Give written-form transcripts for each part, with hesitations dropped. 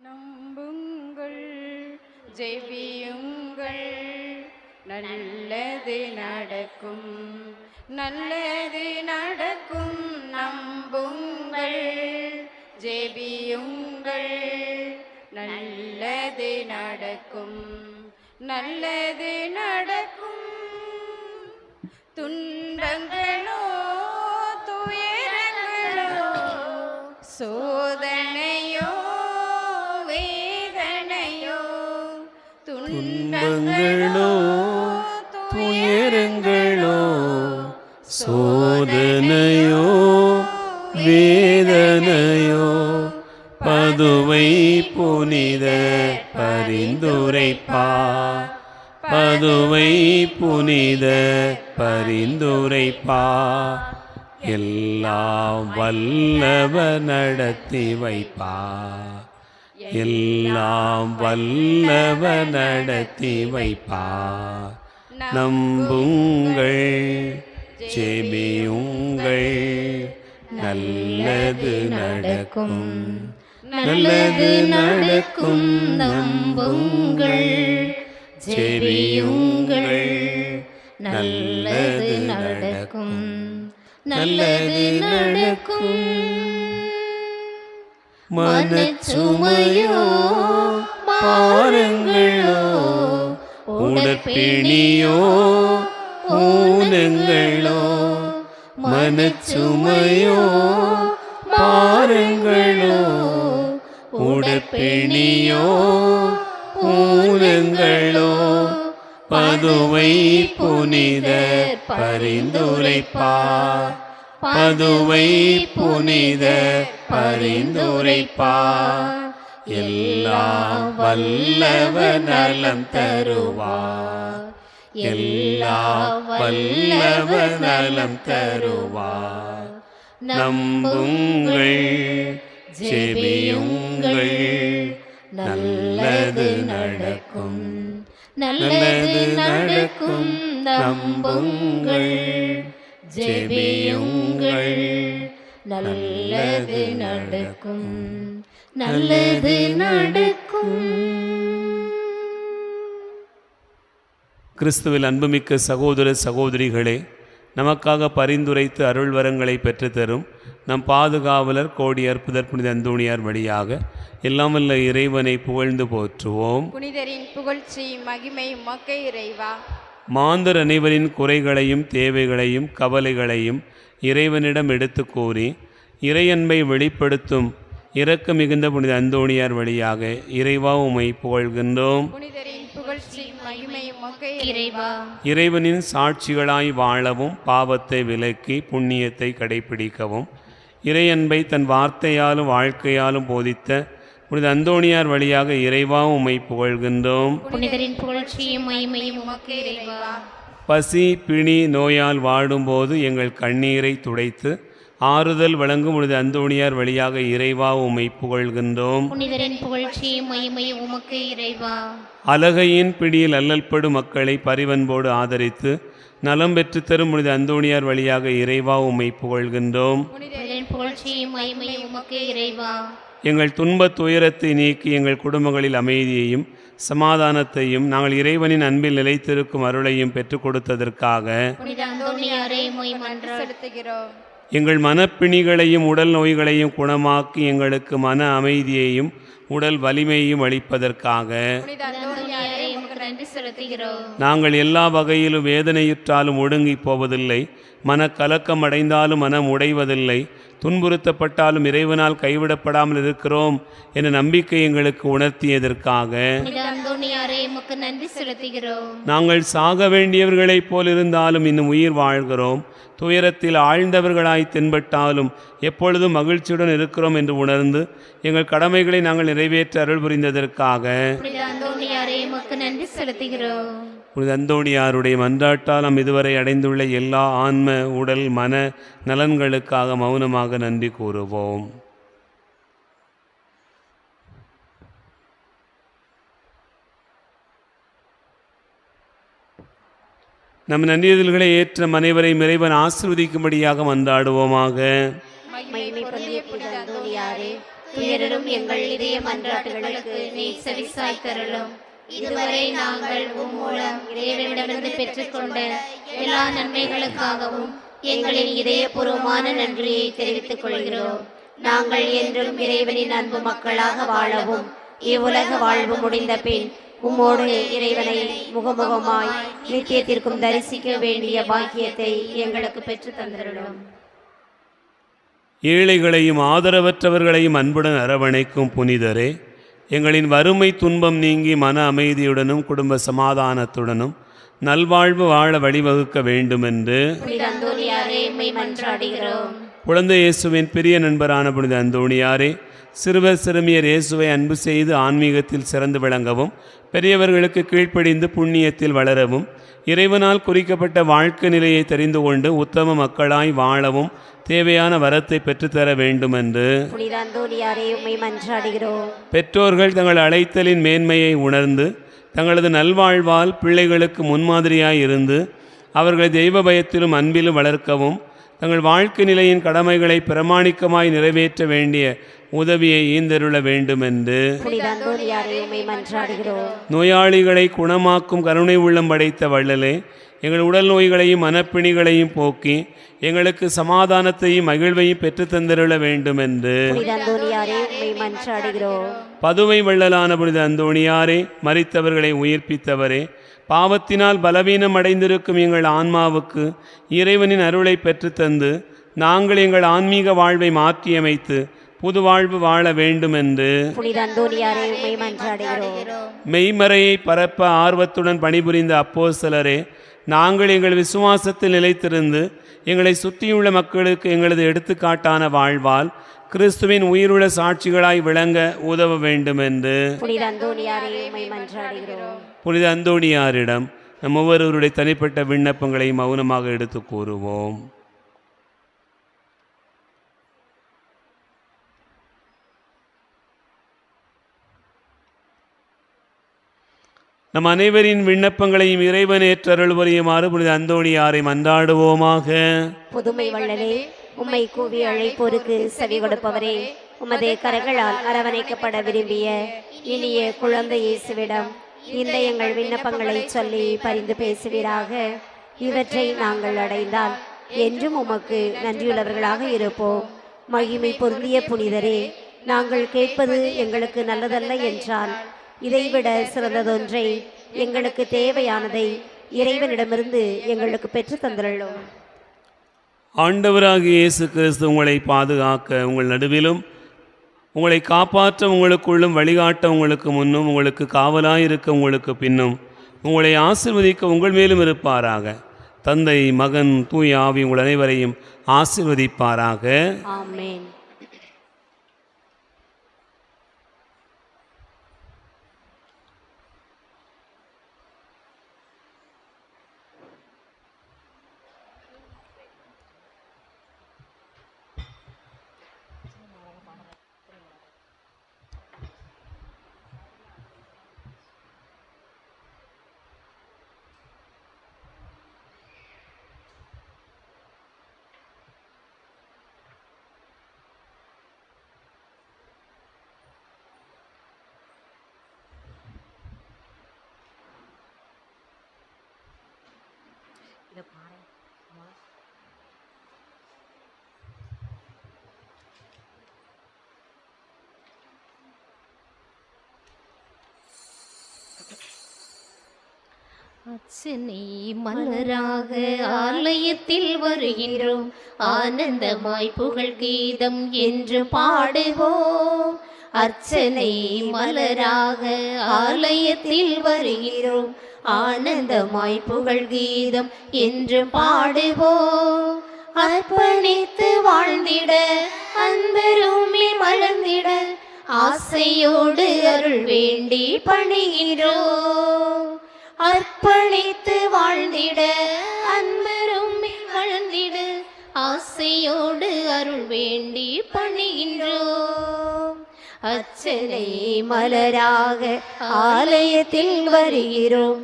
நம்புங்கள், ஜெபியுங்கள், நல்லது நடக்கும், நல்லது நடக்கும். நம்புங்கள், ஜெபியுங்கள், நல்லது நடக்கும், நல்லது நடக்கும். துன்பங்களோ துயரங்களோ சோதனையோ வேதனையோ, துன்பங்களோ துயரங்களோ சோதனையோ வேதனையோ, பதுவை புனித பரிந்துரைப்பா, பதுவை புனித பரிந்துரைப்பா, எல்லாம் வல்லவர் நடத்தி வைப்பா, எல்லாம் வல்லவர் நடத்தி வைப்பா. நம்புங்கள், ஜெபியுங்கள், நல்லது நடக்கும், நல்லது நடக்கும். நம்புங்கள், ஜெபியுங்கள், நல்லது நடக்கும், நல்லது நடக்கும். மனச்சுமையோ பாருங்களோ உடற்பிணியோ ஊனங்களோ, மனச்சுமையோ பாருங்களோ உடற்பிணியோ ஊனங்களோ, பதுவை புனித பரிந்துரைப்பா, பதுவை புனித பரிந்துரைப்பா, எல்லாம் வல்லவர் நலம் தருவார், எல்லாம் வல்லவர் நலம் தருவார். நம்புங்கள், ஜெபியுங்கள், நல்லது நடக்கும், நல்லது நடக்கும். நம்புங்கள், ஜெபியுங்கள், நல்லது நடக்கும், நல்லது நடக்கும். கிறிஸ்துவில் அன்புமிக்க சகோதர சகோதரிகளே, நமக்காக பரிந்துரைத்து அருள் வரங்களை பெற்றுத்தரும் நம் பாதுகாவலர் கோடி அற்புதர் புனித அந்தோணியார் வழியாக எல்லாம் வல்ல இறைவனை புகழ்ந்து போற்றுவோம். புனிதரின் புகழ்ச்சி மகிமை உமக்கே இறைவா. மாந்தர் அனைவரின் குறைகளையும் தேவைகளையும் கவலைகளையும் இறைவனிடம் எடுத்து கூறி இறையன்பை வெளிப்படுத்தும் இரக்க மிகுந்த புனித அந்தோணியார் வழியாக இறைவா உம்மை புகழ்கின்றோம். புனிதரின் புகழ்ச்சி மகிமை உமக்கே இறைவா. இறைவனின் சாட்சிகளாய் வாழவும் பாவத்தை விலக்கி புண்ணியத்தை கடைபிடிக்கவும் இறையன்பை தன் வார்த்தையாலும் வாழ்க்கையாலும் போதித்த புனித அந்தோணியார் வழியாக இறைவா உம்மை புகழ்கின்றோம். புனிதரின் புகழ்ச்சியும் மகிமையும் உமக்கே இறைவா. பசி பிணி நோயால் வாடும்போது எங்கள் கண்ணீரை துடைத்து ஆறுதல் வழங்கும் புனித அந்தோணியார் வழியாக இறைவா உம்மை புகழ்கின்றோம். புனிதரின் புகழ்ச்சியும் மகிமையும் உமக்கே இறைவா. அலகையின் பிடியில் அல்லல்படும் மக்களை பரிவன்போடு ஆதரித்து நலம் பெற்று தரும் புனித அந்தோணியார் வழியாக இறைவா உம்மை புகழ்கின்றோம். புனிதரின் புகழ்ச்சியும் மகிமையும் உமக்கே இறைவா. எங்கள் துன்பத் துயரத்தை நீக்கி எங்கள் குடும்பங்களில் அமைதியையும் சமாதானத்தையும் நாங்கள் இறைவனின் அன்பில் நிலைத்திருக்கும் அருளையும் பெற்றுக் கொடுத்ததற்காக புனித அந்தோணியாரை செலுத்துகிறோம். எங்கள் மனப்பிணிகளையும் உடல் நோய்களையும் குணமாக்கி எங்களுக்கு மன அமைதியையும் உடல் வலிமையையும் அளிப்பதற்காக நன்றி செலுத்துகிறோம். நாங்கள் எல்லா வகையிலும் வேதனையுற்றாலும் ஒடுங்கி போவதில்லை, மனக்கலக்கம் அடைந்தாலும் மனம் உடைவதில்லை, துன்புறுத்தப்பட்டாலும் இறைவனால் கைவிடப்படாமல் இருக்கிறோம் என்ற நம்பிக்கை எங்களுக்கு உணர்த்தியதற்காக நன்றி செலுத்துகிறோம். நாங்கள் சாக வேண்டியவர்களைப் போல் இருந்தாலும் இன்னும் உயிர் வாழ்கிறோம், துயரத்தில் ஆழ்ந்தவர்களாய் தென்பட்டாலும் எப்பொழுதும் மகிழ்ச்சியுடன் இருக்கிறோம் என்று உணர்ந்து எங்கள் கடமைகளை நாங்கள் நிறைவேற்ற அருள் புரிந்ததற்காக நன்றி செலுத்துகிறோம். புனித அந்தோணியாருடைய மன்றாட்டால் நாம் இதுவரை அடைந்துள்ள எல்லா ஆன்ம உடல் மன நலன்களுக்காக மௌனமாக நன்றி கூறுவோம். நம் நன்றியதல்களை ஏற்ற அனைவரையும் இறைவன் ஆசீர்வதிக்கும்படியாக மன்றாடுவோமாக. துயரும் எங்கள் இதய மன்றாட்டுகளுக்கு நீ செவிசாய்த்தருளும். இதுவரை நாங்கள் உம் மூலம் இறைவனிடமிருந்து பெற்றுக்கொண்ட எல்லா நன்மைகளுக்காகவும் எங்களின் இதயபூர்வமான நன்றியை தெரிவித்துக் கொள்கிறோம். நாங்கள் என்றும் இறைவனின் அன்பு மக்களாக வாழவும் இவ்வுலக வாழ்வு முடிந்த பின் உம்மோடு இறைவனை முகமுகமாய் நித்தியத்திற்கும் தரிசிக்க வேண்டிய பாக்கியத்தை எங்களுக்கு பெற்று தந்திருளும். ஏழைகளையும் ஆதரவற்றவர்களையும் அன்புடன் அரவணைக்கும் புனிதரே, எங்களின் வறுமை துன்பம் நீங்கி மன அமைதியுடனும் குடும்ப சமாதானத்துடனும் நல்வாழ்வு வாழ வழிவகுக்க வேண்டுமென்று புனித அந்தோணியாரே உம்மை மன்றாடுகிறோம். குழந்தை இயேசுவின் பெரிய நண்பரான புனித அந்தோணியாரே, சிறுவர் சிறுமியர் இயேசுவை அன்பு செய்து ஆன்மீகத்தில் சிறந்து விளங்கவும், பெரியவர்களுக்கு கீழ்ப்படிந்து புண்ணியத்தில் வளரவும், இறைவனால் குறிக்கப்பட்ட வாழ்க்கை நிலையை தெரிந்து கொண்டு உத்தம மக்களாய் வாழவும் தேவையான வரத்தை பெற்றுத்தர வேண்டுமென்று புனித அந்தோணியாரே உம்மை மன்றாடுகிறோம். பெற்றோர்கள் தங்கள் அழைத்தலின் மேன்மையை உணர்ந்து தங்களது நல்வாழ்வால் பிள்ளைகளுக்கு முன்மாதிரியாய் இருந்து அவர்களை தெய்வ பயத்திலும் அன்பிலும் வளர்க்கவும் தங்கள் வாழ்க்கை நிலையின் கடமைகளை பிரமாணிக்கமாய் நிறைவேற்ற வேண்டிய உதவியை ஈந்தருள வேண்டுமென்று புனித அந்தோணியாரே உம்மை மன்றாடுகிறோம். நோயாளிகளை குணமாக்கும் கருணை உள்ளம் படைத்த வள்ளலே, எங்கள் உடல் நோய்களையும் மனப்பிணிகளையும் போக்கி எங்களுக்கு சமாதானத்தையும் மகிழ்வையும் பெற்றுத்தந்திருள வேண்டுமென்று புனித அந்தோணியாரே உம்மை மன்றாடுகிறோம். பதுவை வள்ளலான புனித அந்தோணியாரே, மரித்தவர்களை உயிர்ப்பித்தவரே, பாவத்தினால் பலவீனம் அடைந்திருக்கும் எங்கள் ஆன்மாவுக்கு இறைவனின் அருளை பெற்றுத்தந்து நாங்கள் எங்கள் ஆன்மீக வாழ்வை மாற்றியமைத்து புது வாழ்வு வாழ வேண்டுமென்று புனித அந்தோணியாரே உம்மை மன்றாடுகிறோம். மெய்மறையை பரப்ப ஆர்வத்துடன் பணிபுரிந்த அப்போஸ்தலரே, நாங்கள் எங்கள் விசுவாசத்தில் நிலைத்திருந்து எங்களை சுற்றியுள்ள மக்களுக்கு எங்களது எடுத்துக்காட்டான வாழ்வால் கிறிஸ்துவின் உயிருள்ள சாட்சிகளாய் விளங்க உதவ வேண்டுமென்று புனித அந்தோணியாரே உம்மை மன்றாடுகிறோம். புனித அந்தோணியாரிடம் நம் ஒவ்வொருவருடைய தனிப்பட்ட விண்ணப்பங்களை மௌனமாக எடுத்து கூறுவோம். நம் அனைவரின் விண்ணப்பங்களையும் இறைவன் ஏற்றருள் புரியுமாறு புனித அந்தோணியாரை மன்றாடுவோமாக. புதுமை வள்ளலே, உம்மை கூவி அழைப்போருக்கு செவி கொடுப்பவரே, உமது கரங்களால் அரவணைக்கப்பட விரும்பிய இனிய குழந்தை இயேசுவிடம் இந்த எங்கள் விண்ணப்பங்களை சொல்லி பரிந்து பேசுவீராக. இவற்றை நாங்கள் அடைந்தால் என்றும் உமக்கு நன்றியுள்ளவர்களாக இருப்போம். மகிமை பொருந்திய புனிதரே, நாங்கள் கேட்பது எங்களுக்கு நல்லதல்ல என்றால் இதைவிட சிறந்ததொன்றை எங்களுக்கு தேவையானதை இறைவனிடமிருந்து எங்களுக்கு பெற்று தந்துள்ளோம். ஆண்டவராகிய இயேசு கிறிஸ்து உங்களை பாதுகாக்க உங்கள் நடுவிலும் உங்களை காப்பாற்ற உங்களுக்குள்ளும் வழிகாட்ட உங்களுக்கு முன்னும் உங்களுக்கு காவலாயிருக்க உங்களுக்கு பின்னும் உங்களை ஆசீர்வதிக்க உங்கள் மேலும் இருப்பாராக. தந்தை, மகன், தூய ஆவி உங்கள் அனைவரையும் ஆசீர்வதிப்பாராக. ஆமென். அர்ச்சனை மலராக ஆலயத்தில் வருகின்றோம், ஆனந்தமாய் புகழ் கீதம் என்று பாடுவோம். அர்ச்சனை மலராக ஆலயத்தில் வருகிறோம், ஆனந்தமாய் புகழ் கீதம் என்று பாடுவோம். அர்ப்பணித்து வாழ்ந்திட அன்பருமே மலர்ந்திட ஆசையோடு அருள் வேண்டி பணிகின்றோம். அர்ப்பணித்து வாழ்ந்திட அன்பருமே வளர்ந்திட ஆசையோடு அருள் வேண்டி பணிகின்றோம். அர்ச்சனை மலராக ஆலயத்தில் வருகிறோம்,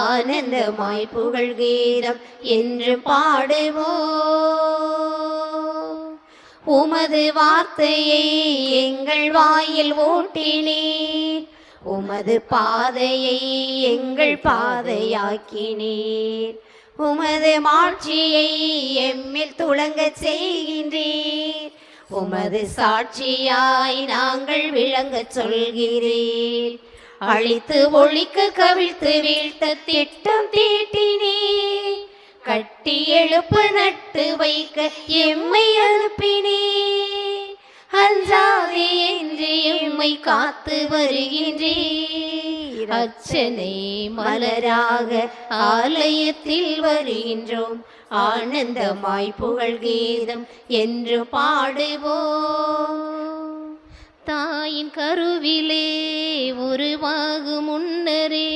ஆனந்தமாய் புகழ் கீதம் என்று பாடுவோம். உமது வார்த்தையை எங்கள் வாயில் ஊட்டினீர். உமது பாதையை எங்கள் பாதையாக்கினீர். உமது மாட்சியை எம்மில் துளங்கச் செய்கின்றீர். உமது சாட்சியாய் நாங்கள் விளங்கச் சொல்கிறீர். அழித்து ஒழிக்க கவிழ்த்து வீழ்த்த திட்டம் தீட்டினீர். கட்டி எழுப்ப நட்டு வைக்க எம்மை அனுப்பினீர். அஞ்சாதே என்று எம்மை காத்து வருகின்றீர். அச்சனை மலராக ஆலயத்தில் வருகின்றோம். ஆனந்தமாய் புகழ் கீதம் என்று பாடுவோம். தாயின் கருவிலே உருவாகும் முன்னரே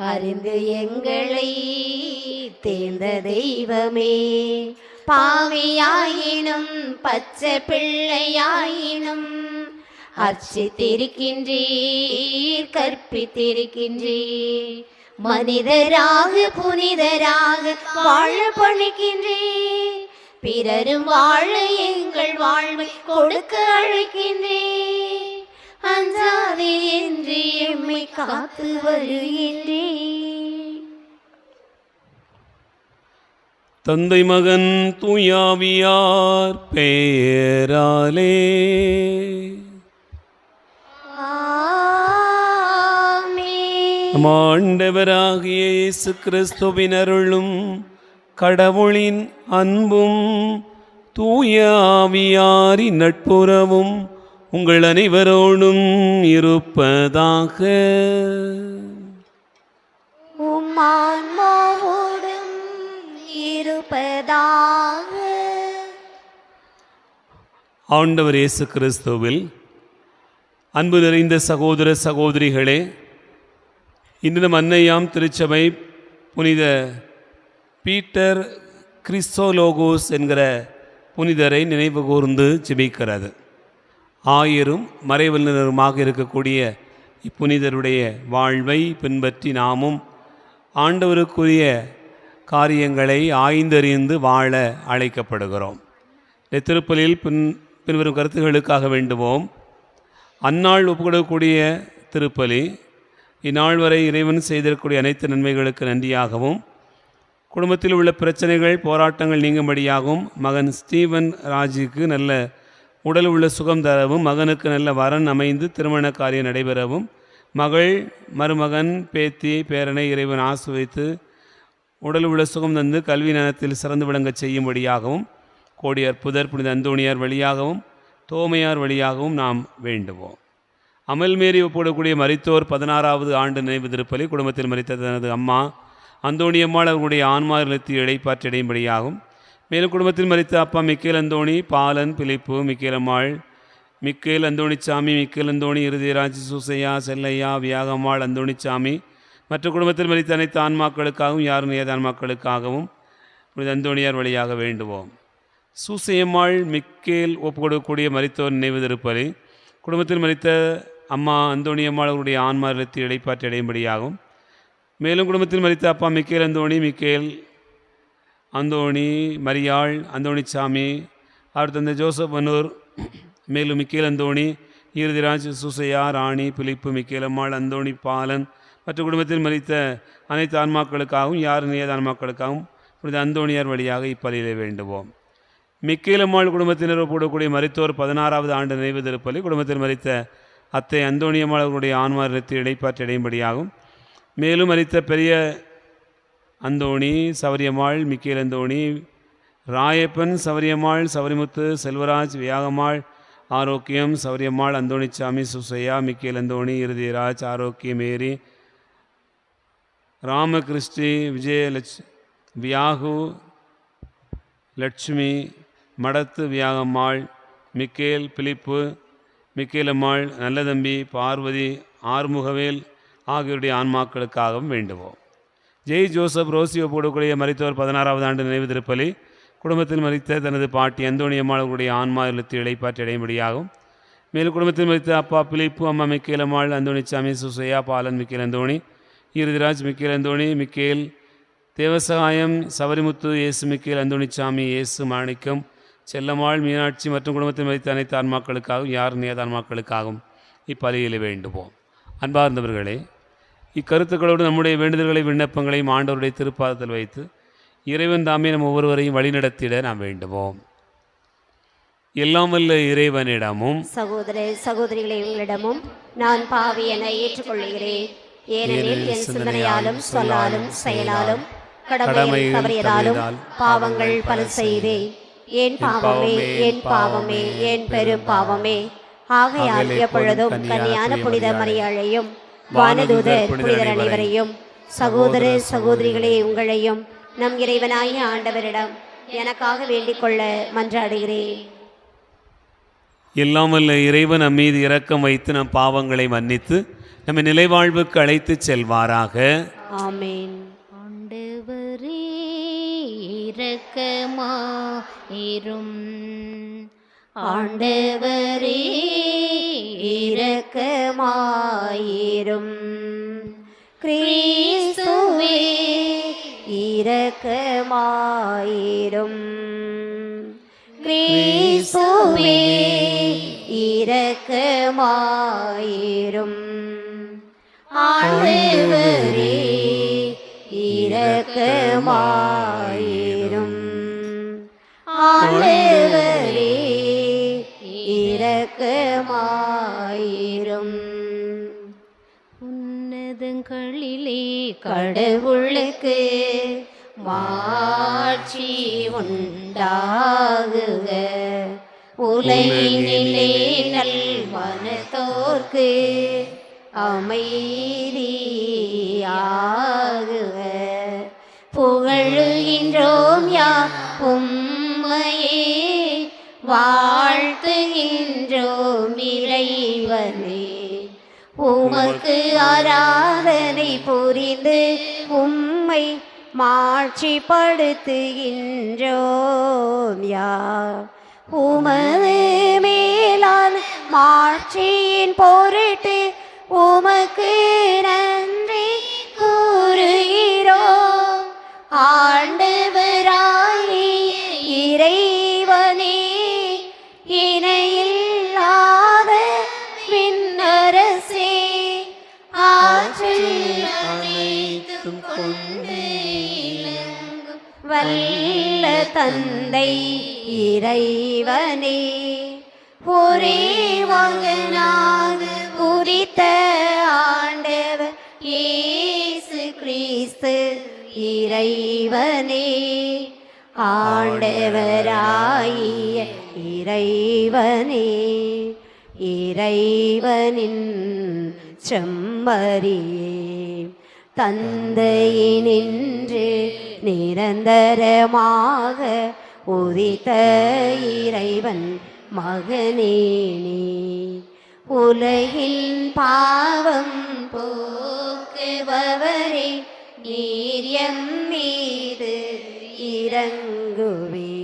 அறிந்து எங்களை தேர்ந்த தெய்வமே. பாவியாயினும் பச்சை பிள்ளையாயினும் அர்ச்சித்திருக்கின்றீர், கற்பித்திருக்கின்றீர். மனிதராக புனிதராக வாழ பணிக்கின்றீர். பிறரும் வாழ எங்கள் வாழ்வை கொடுக்க அழைக்கின்றீர். அஞ்சாதே என்று எம்மை காத்து வருகின்றீர். தந்தை மகன் தூயாவியார் பெயராலே நம் ஆண்டவராகிய இயேசு கிறிஸ்துவின் அருளும் கடவுளின் அன்பும் தூயாவியாரின் நட்புறவும் உங்கள் அனைவரோடும் இருப்பதாக. உம்மான்மாவோடும் இருப்பதாக. ஆண்டவர் இயேசு கிறிஸ்துவில் அன்பு நிறைந்த சகோதர சகோதரிகளே, இன்று நம் அன்னையாம் திருச்சபை புனித பீட்டர் கிறிஸ்தோலோகோஸ் என்கிற புனிதரை நினைவு கூர்ந்து ஜெபிக்கிறது. ஆயரும் மறைவல்லினருமாக இருக்கக்கூடிய இப்புனிதருடைய வாழ்வை பின்பற்றி நாமும் ஆண்டவருக்குரிய காரியங்களை ஆய்ந்தறிந்து வாழ அழைக்கப்படுகிறோம். இந்த திருப்பலில் பின்வரும் கருத்துகளுக்காக வேண்டுவோம். அந்நாள் ஒப்புக்கொள்ளக்கூடிய திருப்பலி இந்நாள் வரை இறைவன் செய்திருக்கக்கூடிய அனைத்து நன்மைகளுக்கு நன்றியாகவும், குடும்பத்தில் உள்ள பிரச்சனைகள் போராட்டங்கள் நீங்கும்படியாகவும், மகன் ஸ்டீவன் ராஜுக்கு நல்ல உடல் உள்ள சுகம் தரவும், மகனுக்கு நல்ல வரன் அமைந்து திருமண காரியம் நடைபெறவும், மகள் மருமகன் பேத்தி பேரனை இறைவன் ஆசிர்வதித்து உடல் உள்ள சுகம் தந்து கல்வி நலத்தில் சிறந்து விளங்க செய்யும்படியாகவும், கோடி அற்புதர் புனித அந்தோணியார் வழியாகவும் தோமையார் வழியாகவும் நாம் வேண்டுவோம். அமல்மேரி ஒப்புடக்கூடிய மரித்தோர் 16வது ஆண்டு நினைவு திருப்பலி குடும்பத்தில் மரித்த தனது அம்மா அந்தோணியம்மாள் அவர்களுடைய ஆன்மா இல்லத்தில் இடைப்பாற்றடையும்படியாகும். மேலும் குடும்பத்தில் மரித்த அப்பா மிக்கேல் அந்தோணி, பாலன், பிலிப்பு, மிக்கேலம்மாள், மிக்கேல் அந்தோணிச்சாமி, மிக்கேல் அந்தோணி, இறுதிராஜ், சூசையா, செல்லையா, வியாகம்மாள், அந்தோணிச்சாமி மற்ற குடும்பத்தில் மரித்த அனைத்து ஆன்மாக்களுக்காகவும் யாரும் ஏத ஆன்மாக்களுக்காகவும் அந்தோணியார் வழியாக வேண்டுவோம். சூசையம்மாள் மிக்கேல் ஒப்புக்கொடுக்கக்கூடிய மரித்தோர் நினைவு திருப்பலி குடும்பத்தில் மரித்த அம்மா அந்தோணியம்மாள் அவருடைய ஆன்மா இல்லத்தில் இடைப்பாற்றி அடையும்படியாகும். மேலும் குடும்பத்தில் மரித்த அப்பா மிக்கேல் அந்தோணி, மிக்கேல் அந்தோணி, மரியாள், அந்தோணிச்சாமி, அவர் தந்தை ஜோசப் வனூர், மேலும் மிக்கேல் அந்தோணி, ஈரதிராஜ், சூசையா, ராணி, பிலிப்பு, மிக்கேலம்மாள், அந்தோணி, பாலன் மற்ற குடும்பத்தில் மரித்த அனைத்து ஆன்மாக்களுக்காகவும் யார் நியத ஆன்மாக்களுக்காகவும் புனித அந்தோணியார் வழியாக இப்பலியிலே வேண்டுவோம். மிக்கேலம்மாள் குடும்பத்தினர் ஒப்புக்கொள்ளக்கூடிய மரித்தோர் 16வது ஆண்டு நினைவு திருப்பலி குடும்பத்தில் மரித்த அத்தை அந்தோணியம்மாள் அவர்களுடைய ஆன்மா இல்லத்தில் இடைப்பாற்றி அடையும்படியாகும். மேலும் மரித்த பெரிய அந்தோணி, சவரியம்மாள், மிக்கேல் அந்தோணி, ராயப்பன், சவரியம்மாள், சவரிமுத்து, செல்வராஜ், வியாகம்மாள், ஆரோக்கியம், சவரியம்மாள், அந்தோணிச்சாமி, சுசையா, மிக்கேல் அந்தோணி, இறுதிராஜ், ஆரோக்கியமேரி, ராமகிருஷ்டி, வியாகு, லட்சுமி, மடத்து, வியாகம்மாள், மிக்கேல், பிலிப்பு, மிக்கேலம்மாள், நல்லதம்பி, பார்வதி, ஆறுமுகவேல் ஆகியோருடைய ஆன்மாக்களுக்காகவும் வேண்டுவோம். ஜெய் ஜோசப் ரோசி ஒப்புக்கொள்ளக்கூடிய மரித்தோர் 16வது ஆண்டு நினைவு திருப்பலி குடும்பத்தில் மரித்த தனது பாட்டி அந்தோணியம்மாள் அவர்களுடைய ஆன்மா இல்லத்தில் இடைப்பாற்றி அடையும்படியாகும். மேலும் குடும்பத்தில் மரித்த அப்பா பிலிப்பு, அம்மா Mikkelammal, Anthonisamy, Susaiya, Balan, Michael Anthony, Eerathiraj, Michael Anthony, Michael, Devasahayam, Savarimuthu, Yesu Michael, அந்தோணிச்சாமி, இயேசு மாணிக்கம், செல்லம்மாள், மீனாட்சி மற்றும் குடும்பத்தில் மதித்த அனைத்து ஆன்மாக்களுக்காகவும் யார் நேத ஆன்மாக்களுக்காகவும் இப்பலியில் வேண்டுவோம். அன்பார்ந்தவர்களே, இக்கருத்துக்களோடு நம்முடைய வேண்டுதல்களை விண்ணப்பங்களையும் ஆண்டவருடைய திருப்பாதத்தில் வைத்து இறைவன் தாமே நம் ஒவ்வொருவரையும் வழிநடத்திட நாம் வேண்டுவோம். எல்லாம் வல்ல இறைவனிடமும் சகோதர சகோதரிகளை உங்களிடமும் நான் பாவி என ஏற்றுக்கொள்கிறேன். ஏனெனில் என் சிந்தனையாலும் சொல்லாலும் செயலாலும் கடமை தவறியதாலும் பாவங்கள் பல செய்தேன். என் பாவமே, என் பாவமே, என் பெரும் பாவமே. ஆகையால் எப்பொழுதும் கன்னியான புனித மரியாளையும் வானதூதர் புனிதர் அனைவரையும் சகோதர சகோதரிகளே உங்களையும் நம் இறைவனாகிய ஆண்டவரிடம் எனக்காக வேண்டிக் கொள்ள மன்றாடுகிறேன். எல்லாம் வல்ல இறைவன் நம் மீது இரக்கம் வைத்து நம் பாவங்களை மன்னித்து நம்மை நிலைவாழ்வுக்கு அழைத்து செல்வாராக. ஆமென். ஆண்டவரே இரக்கமாயிரும். ஆண்டவரே இரக்கமாயிரும். கிறிஸ்துவே இரக்கமாயிரும். கிறிஸ்துவே இரக்கமாயிரும். ஆண்டவரே இரக்கமாயிரும். ஆண்டவரே இரக்கமாயிரும். உன்னதங்களிலே கடவுளுக்கு மாட்சி உண்டாகுக. உலகினிலே நல் மனத்தோர்க்கு அமைதியாகுக. புகழுகின்றோம் யாம் உம்மையே, வாழ்த்துகின்றோம் இறைவனே. உமக்கு ஆராதனை புரிந்து உம்மை மாட்சிப்படுத்துகின்றோம் யார். உமது மேலான மாட்சியின் பொருட்டு உமக்கு நன்றி கூறுகிறோம். ஆண்டவராகிய இறைவனே, இணையில்லாத விண்ணரசே, ஆற்றல் அனைத்தும் கொண்டு இலங்கும் வல்ல தந்தை இறைவனே, ஒரே மகனாக உதித்த ஆண்டவர் இயேசு கிறிஸ்து இறைவனே. ஆண்டவராகிய இறைவனே, இறைவனின் செம்மறியே, தந்தையினின்று நிரந்தரமாக உதித்த இறைவன் மகனே நீ. உலகின் பாவம் போக்குபவரே, நீர் எம் மீது இரங்குவே.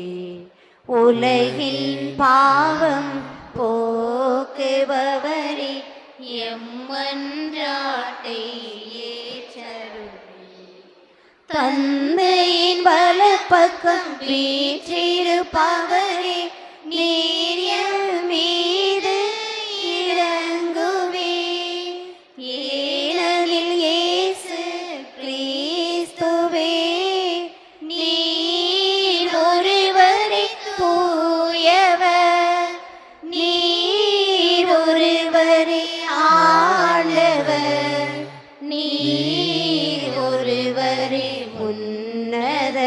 உலகின் பாவம் போக்குபவரே, எம்மன்றாட்டை ஏற்றருளி. தந்தையின் வலப்பக்கம் வீற்றிருப்பவரே, நீர் எம் மீது இரங்குவே. ஏனெனில் இயேசு கிறிஸ்துவே, நீர் ஒருவரே தூயவர், நீர் ஒருவரே ஆண்டவர், நீர் ஒருவரே உன்னத.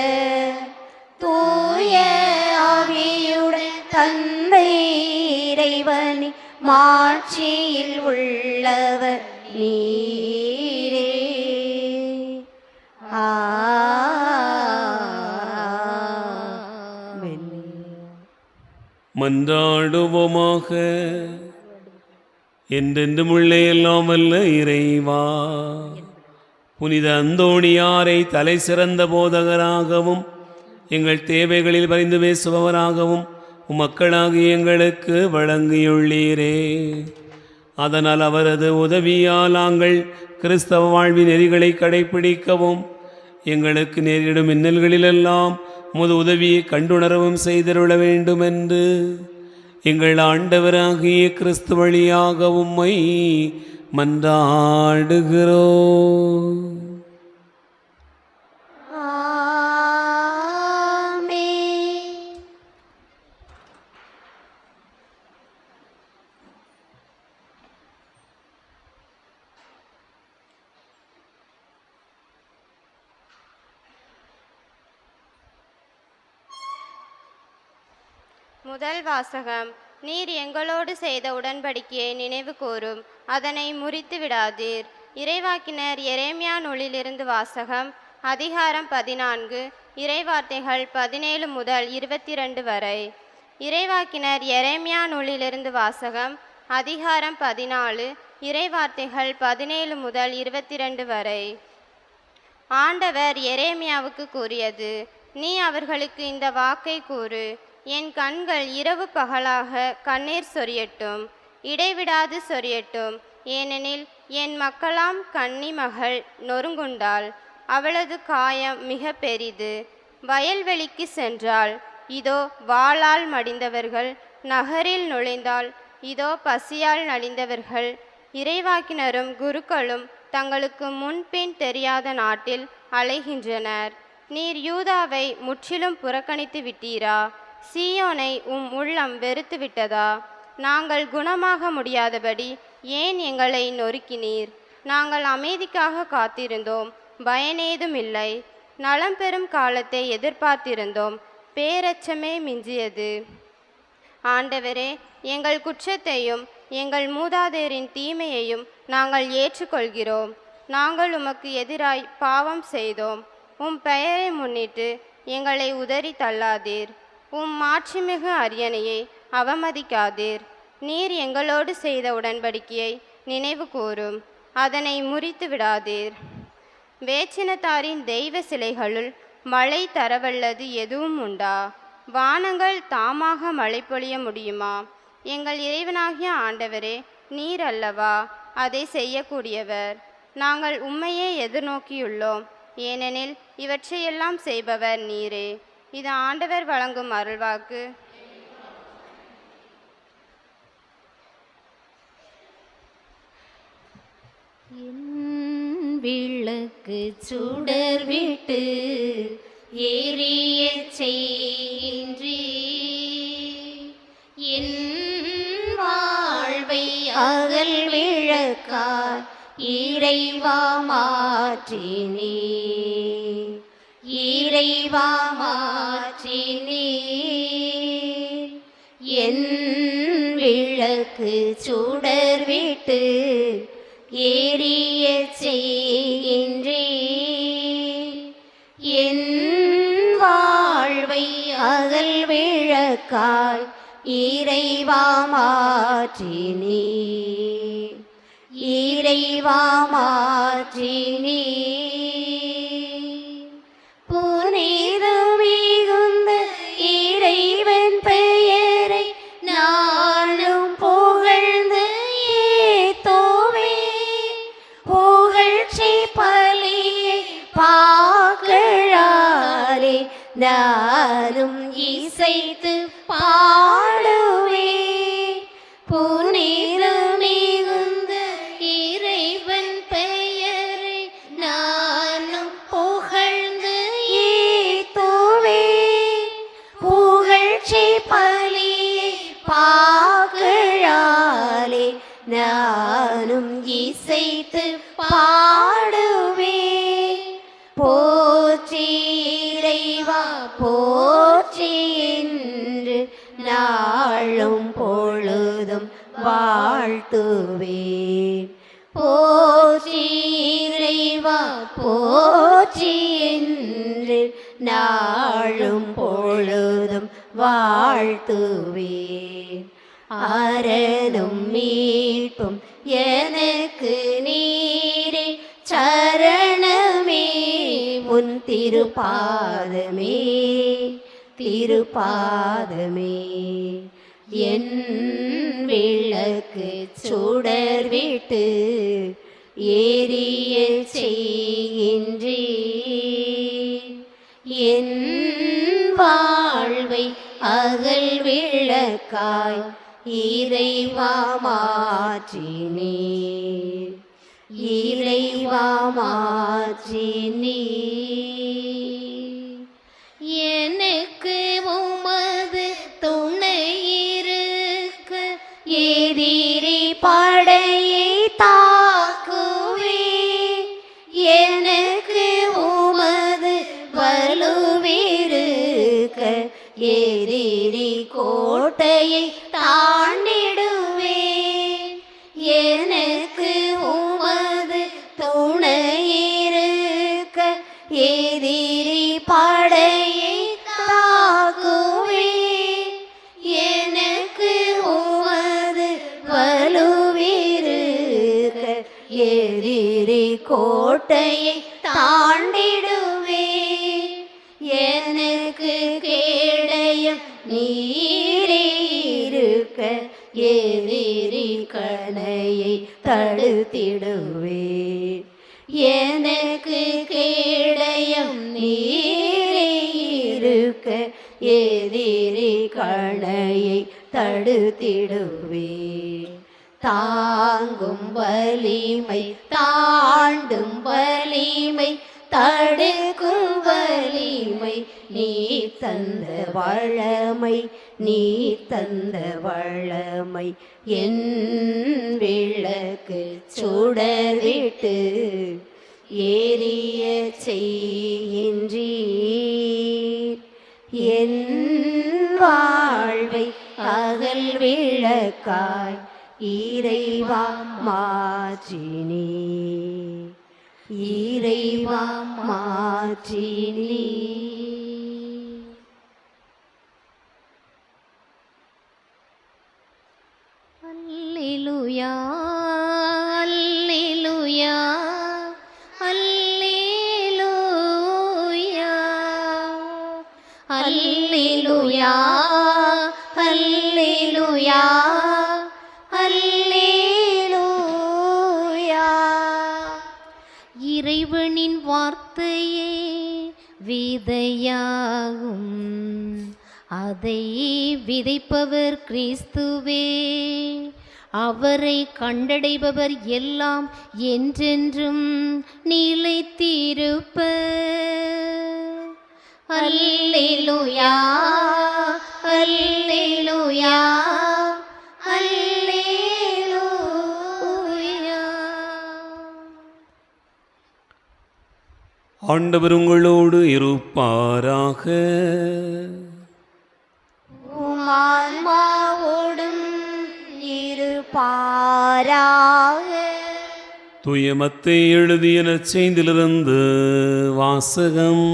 தூய ஆவியுடன் தந்தை இறைவனி மாட்சியில் உள்ளவர் நீரே. ஆமென். மன்றாடுவோமாக. என்றென்றும் உள்ளே எல்லாம் வல்ல இறைவா, புனித அந்தோணியாரை தலை சிறந்த போதகராகவும் எங்கள் தேவைகளில் பரிந்து பேசுபவராகவும் உம்மக்களாகிய எங்களுக்கு வழங்கியுள்ளீரே. அதனால் அவரது உதவியால் நாங்கள் கிறிஸ்தவ வாழ்வின் நெறிகளை கடைப்பிடிக்கவும் எங்களுக்கு நேரிடும் இன்னல்களிலெல்லாம் உமது உதவியை கண்டுணரவும் செய்தருள வேண்டுமென்று எங்கள் ஆண்டவராகிய கிறிஸ்து வழியாக உம்மை மன்றாடுகிறோம். ஆமென். முதல் வாசகம். நீர் எங்களோடு செய்த உடன்படிக்கையை நினைவு கூரும், அதனை முறித்து விடாதீர். இறைவாக்கினர் எரேமியா நூலிலிருந்து வாசகம். அதிகாரம் 14, இறைவார்த்தைகள் 17 முதல் 22 வரை. இறைவாக்கினர் எரேமியா நூலிலிருந்து வாசகம். அதிகாரம் 14, இறைவார்த்தைகள் 17 முதல் 22 வரை. ஆண்டவர் எரேமியாவுக்கு கூறியது: நீ அவர்களுக்கு இந்த வாக்கை கூறு. என் கண்கள் இரவு பகலாக கண்ணீர் சொரியட்டும், இடைவிடாது சொரியட்டும். ஏனெனில் என் மக்களாம் கன்னி மகள் நொறுங்குண்டாள், அவளது காயம் மிக பெரிது. வயல்வெளிக்கு சென்றாள், இதோ வாளால் மடிந்தவர்கள். நகரில் நுழைந்தாள், இதோ பசியால் நலிந்தவர்கள். இறைவாக்கினரும் குருக்களும் தங்களுக்கு முன்பின் தெரியாத நாட்டில் அலைகின்றனர். நீர் யூதாவை முற்றிலும் புறக்கணித்து விட்டீரா? சீயோனை உள்ளம் வெறுத்து விட்டதா? நாங்கள் குணமாக முடியாதபடி ஏன் எங்களை நொறுக்கினீர்? நாங்கள் அமைதிக்காக காத்திருந்தோம், பயனேதும் இல்லை. நலம் பெறும் காலத்தை எதிர்பார்த்திருந்தோம், பேரச்சமே மிஞ்சியது. ஆண்டவரே, எங்கள் குற்றத்தையும் எங்கள் மூதாதையரின் தீமையையும் நாங்கள் ஏற்றுக்கொள்கிறோம். நாங்கள் உமக்கு எதிராய் பாவம் செய்தோம். உம் பெயரை முன்னிட்டு எங்களை உதறி தள்ளாதீர். உம் மாட்சிமிகு அரியணையை அவமதிக்காதீர். நீர் எங்களோடு செய்த உடன்படிக்கையை நினைவு கூரும், அதனை முறித்து விடாதீர். வேற்றினத்தாரின் தெய்வ சிலைகளுள் மழை தரவல்லது எதுவும் உண்டா? வானங்கள் தாமாக மழை பொழிய முடியுமா? எங்கள் இறைவனாகிய ஆண்டவரே, நீர் அல்லவா அதை செய்யக்கூடியவர்? நாங்கள் உம்மையே எதிர்நோக்கியுள்ளோம், ஏனெனில் இவற்றையெல்லாம் செய்பவர் நீரே. இது ஆண்டவர் வழங்கும் அருள்வாக்கு. விளக்கு சுடர் விட்டு எரிய செய்கின்றே, என் வாழ்வை அகல் விளக்காய் இறைவா மாற்றினே, இறைவா மாற்றினே. என் விளக்கு சுடர் விட்டு எரிய செய்கின்றே, என் வாழ்வை அகல் விளக்காய் இறைவா மாற்றினே, இறைவா மாற்றினே. புனிதம் மிகுந்த இறைவன் பெயரை நானும் புகழ்ந்து ஏத்துவேன். புகழ்ச்சி பலியை பாக்களாலே நானும் இசைத்து பாடுவேன். புனிதம் மிகுந்த இறைவன் பெயரை நானும் புகழ்ந்து ஏத்துவேன். புகழ்ச்சி பலியை பாக்களாலே நானும் இசைத்து பாடுவேன். போற்றி இறைவா போற்றி என்று நாளும் பொழுதும் வாழ்த்துவேன். போற்றி இறைவா போற்றி என்று நாளும் பொழுதும் வாழ்த்துவேன். அரணும் மீட்பும் எனக்கு நீரே, சரணமே உன் திருப்பாதமே, திருப்பாதமே. என் விளக்கு சுடர் விட்டு எரிய செய்கின்றே, என் விளக்காய் இறைவா மாற்றினீர், இறைவா மாற்றினீர். எனக்கு உமது துணை இருக்க எதிரி படையை தாக்குவே, எனக்கு உமது வலுவிருக்க எதிரி கோட்டையை தாண்டிடுவேன். எனக்கு உமது துணையிருக்க எதிரி படையை தாக்குவேன். எனக்கு உமது வலுவிருக்க எதிரி கோட்டையை தாண்டிடுவேன். எனக்கு கேடயம் நீரே இருக்க எதிரி கணையை தடுத்திடுவேன். எனக்கு கேடயம் நீரே இருக்க எதிரி கணையை தடுத்திடுவேன். தாங்கும் வலிமை தாண்டும் வலிமை தடுக்கும் வலிமை நீ தந்த வளமை, நீ தந்த வளமை. என் விளக்கு சுடர்விட்டு எரிய செய்கின்றீர். என் வாழ்வை அகல் விளக்காய் இறைவா மாற்றினீர், இறைவா மாற்றினீர். அல்லேலூயா அல்லேலூயா அல்லேலூயா அல்லேலூயா அல்லேலூயா அல்லேலூயா. இறைவனின் வார்த்தையே விதையாகும், அதை விதைப்பவர் கிறிஸ்துவே. அவரை கண்டடைபவர் எல்லாம் என்றென்றும் நிலைத்திருப்பர். அல்லேலூயா அல்லேலூயா அல்லேலூயா. ஆண்டவர் உங்களோடு இருப்பாராக. உமான்மாவோடும் இருப்பாராக. தூய மத்தேயு எழுதிய நற்செய்தியிலிருந்து வாசகம்.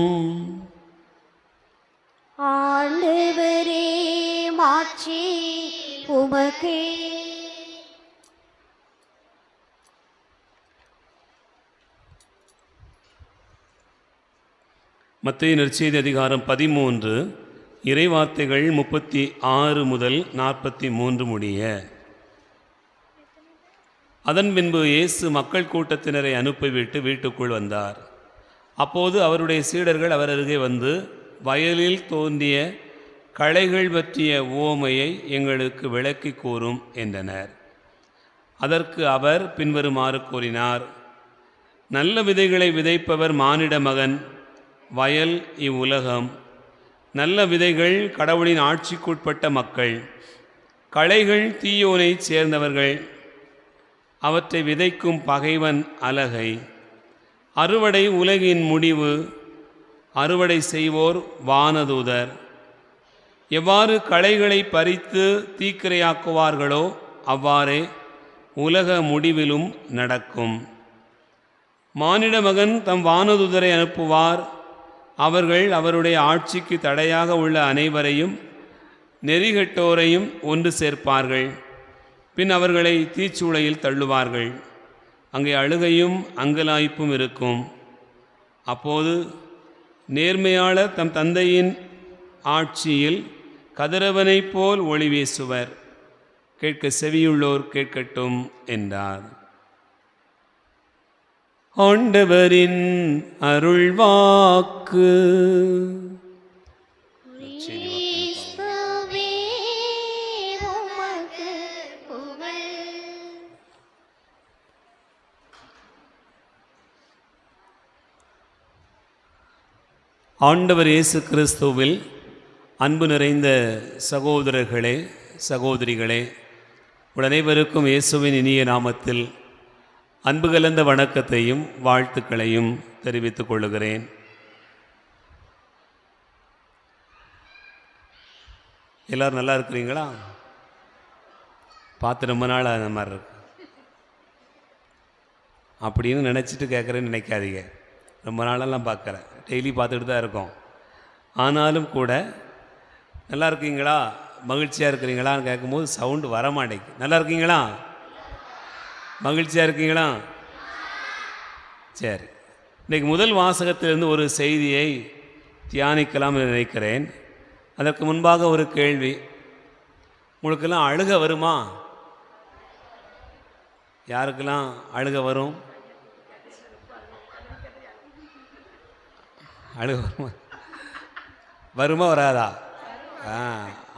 ஆண்டவரே மாட்சி உமக்கே. மத்தேயு நற்செய்தி அதிகாரம் 13 இறைவார்த்தைகள் 36 முதல் 43 முடிய. அதன் பின்பு இயேசு மக்கள் கூட்டத்தினரை அனுப்பிவிட்டு வீட்டுக்குள் வந்தார். அப்போது அவருடைய சீடர்கள் அவர் அருகே வந்து, வயலில் தோன்றிய களைகள் பற்றிய உவமையை எங்களுக்கு விளக்கி கூறும் என்றனர். அதற்கு அவர் பின்வருமாறு கூறினார். நல்ல விதைகளை விதைப்பவர் மானிட மகன், வயல் இவ்வுலகம். நல்ல விதைகள் கடவுளின் ஆட்சிக்குட்பட்ட மக்கள், களைகள் தீயோனைச் சேர்ந்தவர்கள். அவற்றை விதைக்கும் பகைவன் அலகை. அறுவடை உலகின் முடிவு, அறுவடை செய்வோர் வானதூதர். எவ்வாறு களைகளை பறித்து தீக்கிரையாக்குவார்களோ அவ்வாறே உலக முடிவிலும் நடக்கும். மானிட மகன் தம் வானதூதரை அனுப்புவார். அவர்கள் அவருடைய ஆட்சிக்கு தடையாக உள்ள அனைவரையும் நெறிகெட்டோரையும் ஒன்று சேர்ப்பார்கள். பின் அவர்களை தீச்சூளையில் தள்ளுவார்கள். அங்கே அழுகையும் அங்கலாய்ப்பும் இருக்கும். அப்போது நேர்மையாளர் தம் தந்தையின் ஆட்சியில் கதிரவனைப் போல் ஒளி வீசுவர். கேட்க செவியுள்ளோர் கேட்கட்டும் என்றார். ஆண்டவரின் அருள்வாக்கு. கிறிஸ்துவே ஆண்டவர் இயேசு கிறிஸ்துவில் அன்பு நிறைந்த சகோதரர்களே, சகோதரிகளே, அனைவருக்கும் இயேசுவின் இனிய நாமத்தில் அன்பு கலந்த வணக்கத்தையும் வாழ்த்துக்களையும் தெரிவித்துக் கொள்கிறேன். எல்லோரும் நல்லா இருக்கிறீங்களா? பார்த்து ரொம்ப நாள் அந்த மாதிரி இருக்கு அப்படின்னு நினச்சிட்டு கேட்குறேன்னு நினைக்காதீங்க. ரொம்ப நாளெல்லாம் பார்க்குறேன், டெய்லி பார்த்துட்டு தான் இருக்கோம். ஆனாலும் கூட நல்லா இருக்கீங்களா, மகிழ்ச்சியாக இருக்கிறீங்களான்னு கேட்கும்போது சவுண்டு வர மாட்டேங்குது. நல்லா இருக்கீங்களா, மகிழ்ச்சியாக இருக்கீங்களா? சரி, இன்றைக்கு முதல் வாசகத்திலிருந்து ஒரு செய்தியை தியானிக்கலாம் என்று நினைக்கிறேன். அதற்கு முன்பாக ஒரு கேள்வி, உங்களுக்கெல்லாம் அழுக வருமா? யாருக்கெல்லாம் அழுக வரும்? அழுக வருமா? வருமா வராதா?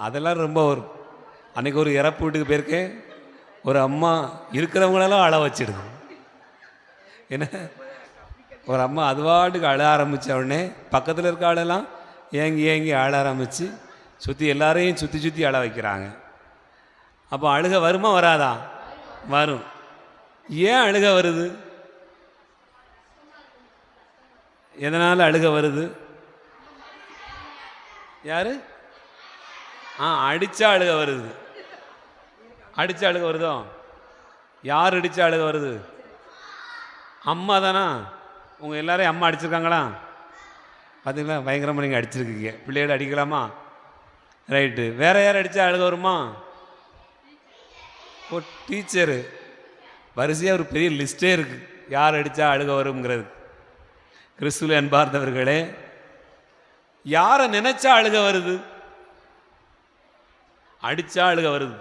அதெல்லாம் ரொம்ப வரும். அன்றைக்கி ஒரு இறப்பு வீட்டுக்கு போயிருக்கேன், ஒரு அம்மா இருக்கிறவங்களெல்லாம் அழ வச்சிடுது. என்ன, ஒரு அம்மா அதுவாட்டுக்கு அழ ஆரம்பித்த உடனே பக்கத்தில் இருக்க ஆளெல்லாம் ஏங்கி ஏங்கி அழ ஆரம்பித்து சுற்றி எல்லாரையும் சுற்றி சுற்றி அழ வைக்கிறாங்க. அப்போ அழுக வருமா வராதா? வரும். ஏன் அழுக வருது? எதனால் அழுக வருது? யாரு? அடித்தா அழுக வருது. அடித்தா அழுக வருதோ? யார் அடித்தா அழுக வருது? அம்மா தானா? உங்கள் எல்லாரையும் அம்மா அடிச்சிருக்காங்களா? பார்த்தீங்களா, பயங்கரமாக நீங்கள் அடிச்சிருக்கீங்க. பிள்ளைகளை அடிக்கலாமா? ரைட்டு. வேறு யார் அடித்தா அழுக வருமா? ஓ, டீச்சரு. வரிசையாக ஒரு பெரிய லிஸ்ட்டே இருக்குது யார் அடித்தா அழுக வருங்கிறது. கிறிஸ்துவில் அன்பார்ந்தவர்களே, யாரை நினைச்சா அழுக வருது? அடித்தா அழுக வருது,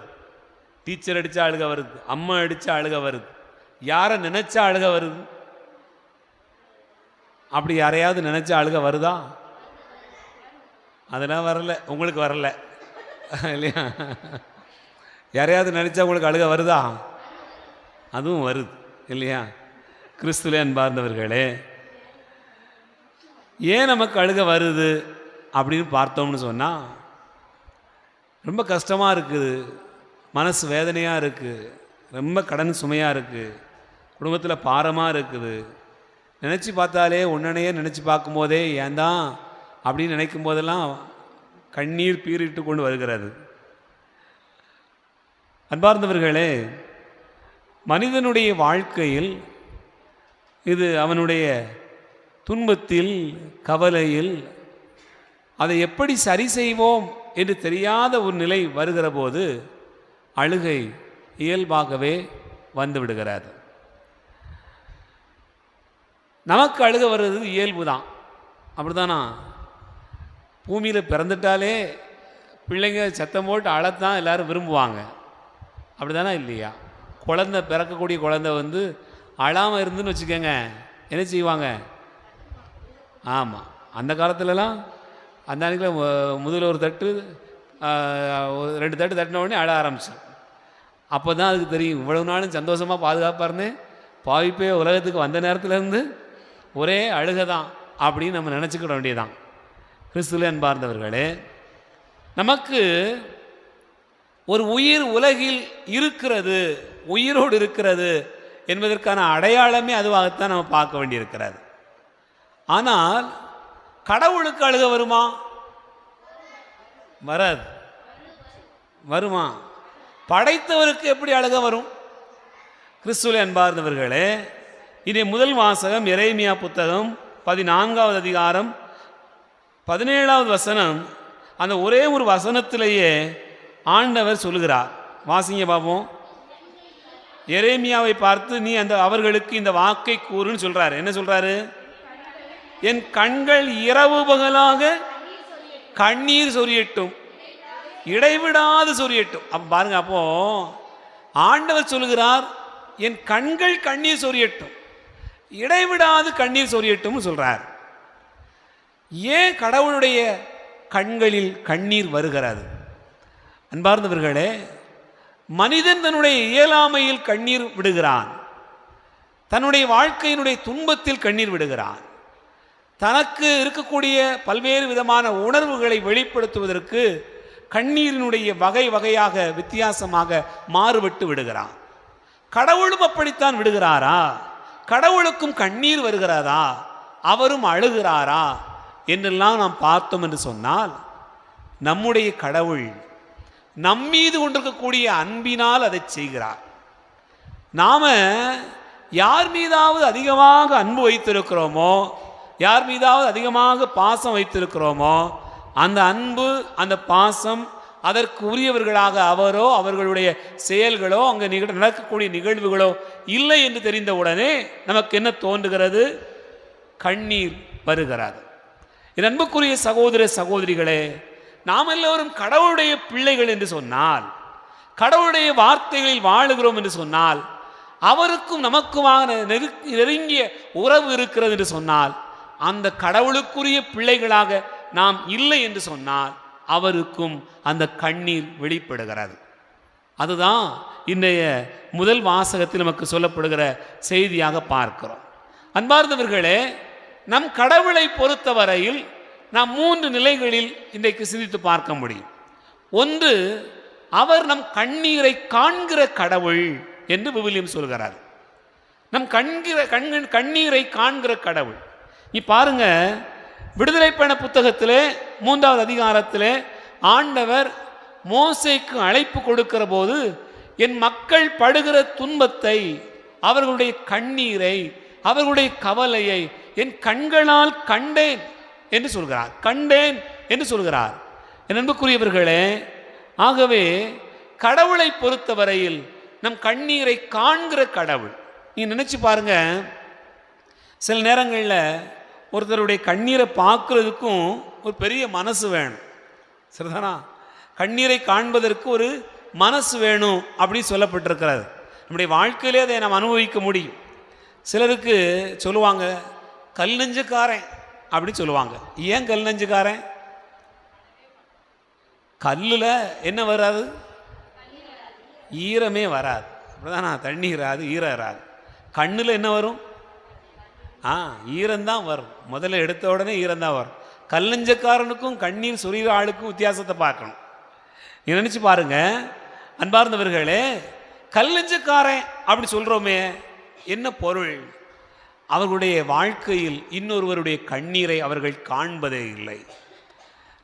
டீச்சர் அடித்தா அழுக வருது, அம்மா அடித்தா அழுக வருது. யாரை நினைச்சா அழுக வருது? அப்படி யாரையாவது நினைச்சா அழுக வருதா? அதெல்லாம் வரல, உங்களுக்கு வரல இல்லையா? யாரையாவது நினைச்சா உங்களுக்கு அழுக வருதா? அதுவும் வருது இல்லையா? கிறிஸ்துவிலே அன்பார்ந்தவர்களே, ஏன் நமக்கு அழுக வருது அப்படின்னு பார்த்தோம்னு சொன்னால், ரொம்ப கஷ்டமாக இருக்குது, மனசு வேதனையாக இருக்குது, ரொம்ப கடன் சுமையாக இருக்குது, குடும்பத்தில் பாரமாக இருக்குது. நினச்சி பார்த்தாலே ஒன்னனையே நினச்சி பார்க்கும்போதே ஏன் தான் அப்படின்னு நினைக்கும் போதெல்லாம் கண்ணீர் பீறிட்டு கொண்டு வருகிறது. அன்பார்ந்தவர்களே, மனிதனுடைய வாழ்க்கையில் இது அவனுடைய துன்பத்தில், கவலையில் அதை எப்படி சரி செய்வோம் என்று தெரியாத ஒரு நிலை வருகிற போது அழுகை இயல்பாகவே வந்து விடுகிறது. நமக்கு அழுக வர்றது இயல்பு தான், அப்படிதானா? பூமியில் பிறந்துட்டாலே பிள்ளைங்க சத்தம் போட்டு அழத்தான் எல்லோரும் விரும்புவாங்க, அப்படிதானா இல்லையா? குழந்தை, பிறக்கக்கூடிய குழந்தை வந்து அழாமல் இருந்துன்னு வச்சுக்கோங்க, என்ன செய்வாங்க? ஆமாம், அந்த காலத்துலலாம் அந்த அன்றைக்கில் முதல்ல ஒரு தட்டு 2 தட்டு தட்டின உடனே அழ ஆரம்பிச்சோம். அப்போ தான் அதுக்கு தெரியும், இவ்வளவு நாளும் சந்தோஷமாக பாதுகாப்பாக இருந்தேன், பாவிப்பே உலகத்துக்கு வந்த நேரத்துலேருந்து ஒரே அழுகை தான் அப்படின்னு நம்ம நினச்சிக்கிட வேண்டியதான். கிறிஸ்துவிலே அன்பார்ந்தவர்களே, நமக்கு ஒரு உயிர் உலகில் இருக்கிறது, உயிரோடு இருக்கிறது என்பதற்கான அடையாளமே அதுவாகத்தான் நம்ம பார்க்க வேண்டியிருக்கிறது. ஆனால் கடவுளுக்கு அழுக வருமா? வராது. வருமா? படைத்தவருக்கு எப்படி அழுக வரும்? கிறிஸ்துவிலே அன்பார்ந்தவர்களே, இதை முதல் வாசகம் எரேமியா புத்தகம் 14வது அதிகாரம் 17வது வசனம். அந்த ஒரே ஒரு வசனத்திலேயே ஆண்டவர் சொல்லுகிறார். வாசிங்க பாப்போம். எரேமியாவை பார்த்து நீ அவர்களுக்கு இந்த வாக்கை கூறுன்னு சொல்றாரு. என்ன சொல்றாரு? என் கண்கள் இரவு பகலாக கண்ணீர் சொரியட்டும், இடைவிடாது சொரியட்டும். அப்போ பாருங்க, அப்போ ஆண்டவர் சொல்லுகிறார் என் கண்கள் கண்ணீர் சொரியட்டும், இடைவிடாது கண்ணீர் சொரியட்டும் சொல்றார். ஏன் கடவுளுடைய கண்களில் கண்ணீர் வருகிறது? அன்பார்ந்தவர்களே, மனிதன் தன்னுடைய இயலாமையில் கண்ணீர் விடுகிறான், தன்னுடைய வாழ்க்கையினுடைய துன்பத்தில் கண்ணீர் விடுகிறான். தனக்கு இருக்கக்கூடிய பல்வேறு விதமான உணர்வுகளை வெளிப்படுத்துவதற்கு கண்ணீரினுடைய வகை வகையாக வித்தியாசமாக மாறுபட்டு விடுகிறான். கடவுளும் அப்படித்தான் விடுகிறாரா? கடவுளுக்கும் கண்ணீர் வருகிறதா? அவரும் அழுகிறாரா என்றெல்லாம் நாம் பார்த்தோம் என்று சொன்னால், நம்முடைய கடவுள் நம்மீது கொண்டிருக்கக்கூடிய அன்பினால் அதை செய்கிறார். நாம யார் மீதாவது அதிகமாக அன்பு வைத்திருக்கிறோமோ, யார் மீதாவது அதிகமாக பாசம் வைத்திருக்கிறோமோ, அந்த அன்பு அந்த பாசம் அதற்கு உரியவர்களாக அவரோ அவர்களுடைய செயல்களோ அங்கே நடக்கக்கூடிய நிகழ்வுகளோ இல்லை என்று தெரிந்தவுடனே நமக்கு என்ன தோன்றுகிறது? கண்ணீர் வருகிறது. என் அன்புக்குரிய சகோதர சகோதரிகளே, நாம் எல்லோரும் கடவுளுடைய பிள்ளைகள் என்று சொன்னால், கடவுளுடைய வார்த்தைகளில் வாழுகிறோம் என்று சொன்னால், அவருக்கும் நமக்குமான நெருங்கிய உறவு இருக்கிறது என்று சொன்னால், அந்த கடவுளுக்குரிய பிள்ளைகளாக நாம் இல்லை என்று சொன்னால் அவருக்கும் அந்த கண்ணீர் வெளிப்படுகிறது. அதுதான் இன்றைய முதல் வாசகத்தில் நமக்கு சொல்லப்படுகிற செய்தியாக பார்க்கிறோம். அன்பார்ந்தவர்களே, நம் கடவுளை பொறுத்தவரையில் நாம் 3 நிலைகளில் இன்றைக்கு சிந்தித்து பார்க்க முடியும். ஒன்று, அவர் நம் கண்ணீரை காண்கிற கடவுள் என்று விவிலியம் சொல்கிறார். நம் கண்ணீரை காண்கிற கடவுள். நீ பாருங்க, விடுதலை பயண புத்தகத்திலே 3வது அதிகாரத்திலே ஆண்டவர் மோசேக்கு அழைப்பு கொடுக்கிற போது, என் மக்கள் படுகிற துன்பத்தை, அவர்களுடைய கண்ணீரை, அவர்களுடைய கவலையை என் கண்களால் கண்டேன் என்று சொல்கிறார். கண்டேன் என்று சொல்கிறார். என் அன்புக்குரியவர்களே, ஆகவே கடவுளை பொறுத்தவரையில் நம் கண்ணீரை காண்கிற கடவுள். நீங்க நினைச்சு பாருங்க, சில நேரங்களில் ஒருத்தருடைய கண்ணீரை பார்க்கறதுக்கும் ஒரு பெரிய மனசு வேணும். சரிதானா? கண்ணீரை காண்பதற்கு ஒரு மனசு வேணும் அப்படின்னு சொல்லப்பட்டிருக்கிறது. நம்முடைய வாழ்க்கையிலே அதை நாம் அனுபவிக்க முடியும். சிலருக்கு சொல்லுவாங்க, கல் நெஞ்சுக்காரன் அப்படின்னு சொல்லுவாங்க. ஏன் கல் நெஞ்சுக்காரன்? கல்லில் என்ன வராது? ஈரமே வராது. அப்படிதானா? தண்ணி இராது, ஈரம் இராது. கண்ணில் என்ன வரும்? ஈரம்தான் வரும். முதல்ல எடுத்த உடனே ஈரம்தான் வரும். கல்லஞ்சக்காரனுக்கும் கண்ணீர் சொரிகிற ஆளுக்கும் வித்தியாசத்தை பார்க்கணும். நீ நினச்சி பாருங்க அன்பார்ந்தவர்களே, கல்லஞ்சக்காரன் அப்படி சொல்கிறோமே, என்ன பொருள்? அவர்களுடைய வாழ்க்கையில் இன்னொருவருடைய கண்ணீரை அவர்கள் காண்பதே இல்லை.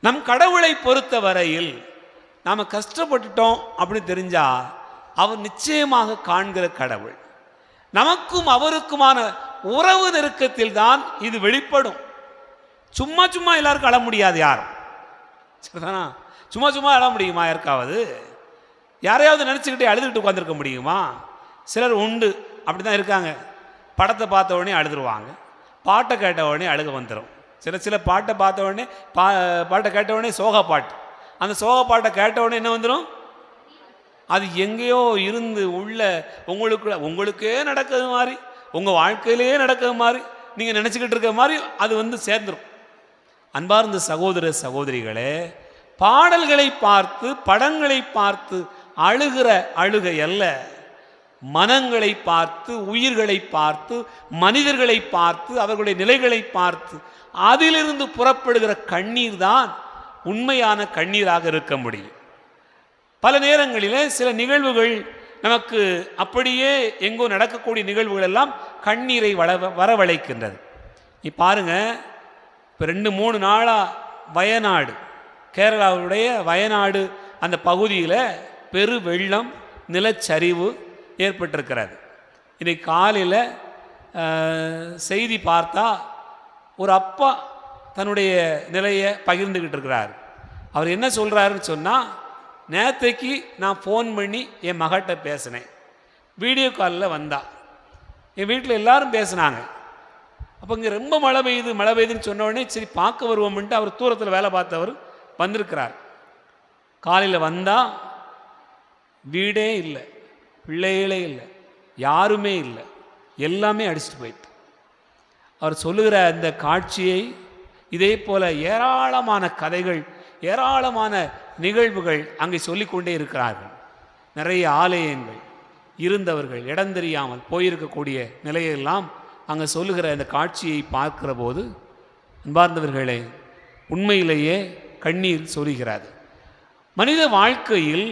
நம் கடவுளை பொறுத்த வரையில் நாம் கஷ்டப்பட்டுட்டோம் அப்படின்னு தெரிஞ்சா அவர் நிச்சயமாக காண்கிற கடவுள். நமக்கும் அவருக்குமான உறவு நெருக்கத்தில் தான் இது வெளிப்படும். சும்மா சும்மா எல்லாருக்கும் அழ முடியாது யாரும். சரிதானா? சும்மா சும்மா அழ முடியுமா? யாருக்காவது யாரையாவது நினச்சிக்கிட்டே அழுதுகிட்டு உட்காந்துருக்க முடியுமா? சிலர் உண்டு, அப்படி தான் இருக்காங்க. படத்தை பார்த்த உடனே அழுதுருவாங்க, பாட்டை கேட்ட உடனே அழுக வந்துடும். சில பாட்டை பார்த்த உடனே பாட்டை கேட்ட உடனே சோகா பாட்டு, அந்த சோகா பாட்டை கேட்ட உடனே என்ன வந்துடும்? அது எங்கேயோ இருந்து உள்ள உங்களுக்கே நடக்கிறது மாதிரி, உங்கள் வாழ்க்கையிலேயே நடக்கிறது மாதிரி, நீங்கள் நினச்சிக்கிட்டு இருக்க மாதிரி அது வந்து சேர்ந்துடும். அன்பார்ந்த சகோதர சகோதரிகளே, பாடல்களை பார்த்து படங்களை பார்த்து அழுகிற அழுகை அல்ல, மனங்களை பார்த்து, உயிர்களை பார்த்து, மனிதர்களை பார்த்து, அவர்களுடைய நிலைகளை பார்த்து அதிலிருந்து புறப்படுகிற கண்ணீர் தான் உண்மையான கண்ணீராக இருக்க முடியும். பல நேரங்களில் சில நிகழ்வுகள் நமக்கு அப்படியே எங்கோ நடக்கக்கூடிய நிகழ்வுகள் எல்லாம் கண்ணீரை வரவழைக்கின்றது. நீ பாருங்க, இப்போ 2-3 நாளாக வயநாடு, கேரளாவுடைய வயநாடு அந்த பகுதியில் பெரு வெள்ளம், நிலச்சரிவு ஏற்பட்டிருக்கிறது. இன்றைக்கு காலையில் செய்தி பார்த்தா ஒரு அப்பா தன்னுடைய நிலையை பகிர்ந்துக்கிட்டு இருக்கிறார். அவர் என்ன சொல்கிறாருன்னு சொன்னால், நேற்றைக்கு நான் ஃபோன் பண்ணி என் மகிட்ட பேசினேன், வீடியோ காலில் வந்தா, என் வீட்டில் எல்லாரும் பேசினாங்க. அப்போ இங்கே ரொம்ப மழை பெய்யுதுன்னு சொன்ன உடனே சரி பார்க்க வருவோம்ன்ட்டு அவர் தூரத்தில் வேலை பார்த்தவர் வந்திருக்கிறார். காலையில் வந்தால் வீடே இல்லை, பிள்ளைகளே இல்லை, யாருமே இல்லை, எல்லாமே அடிச்சுட்டு போயிட்டு. அவர் சொல்லுகிற அந்த காட்சியை, இதே போல் ஏராளமான கதைகள், ஏராளமான நிகழ்வுகள் அங்கே சொல்லிக்கொண்டே இருக்கிறார்கள். நிறைய ஆலயங்கள் இருந்தவர்கள் இடம் தெரியாமல் போயிருக்கக்கூடிய நிலையெல்லாம் அங்கே சொல்லுகிற அந்த காட்சியை பார்க்கிற போது அன்பார்ந்தவர்களே, உண்மையிலேயே கண்ணீர் சொரிகிறது. மனித வாழ்க்கையில்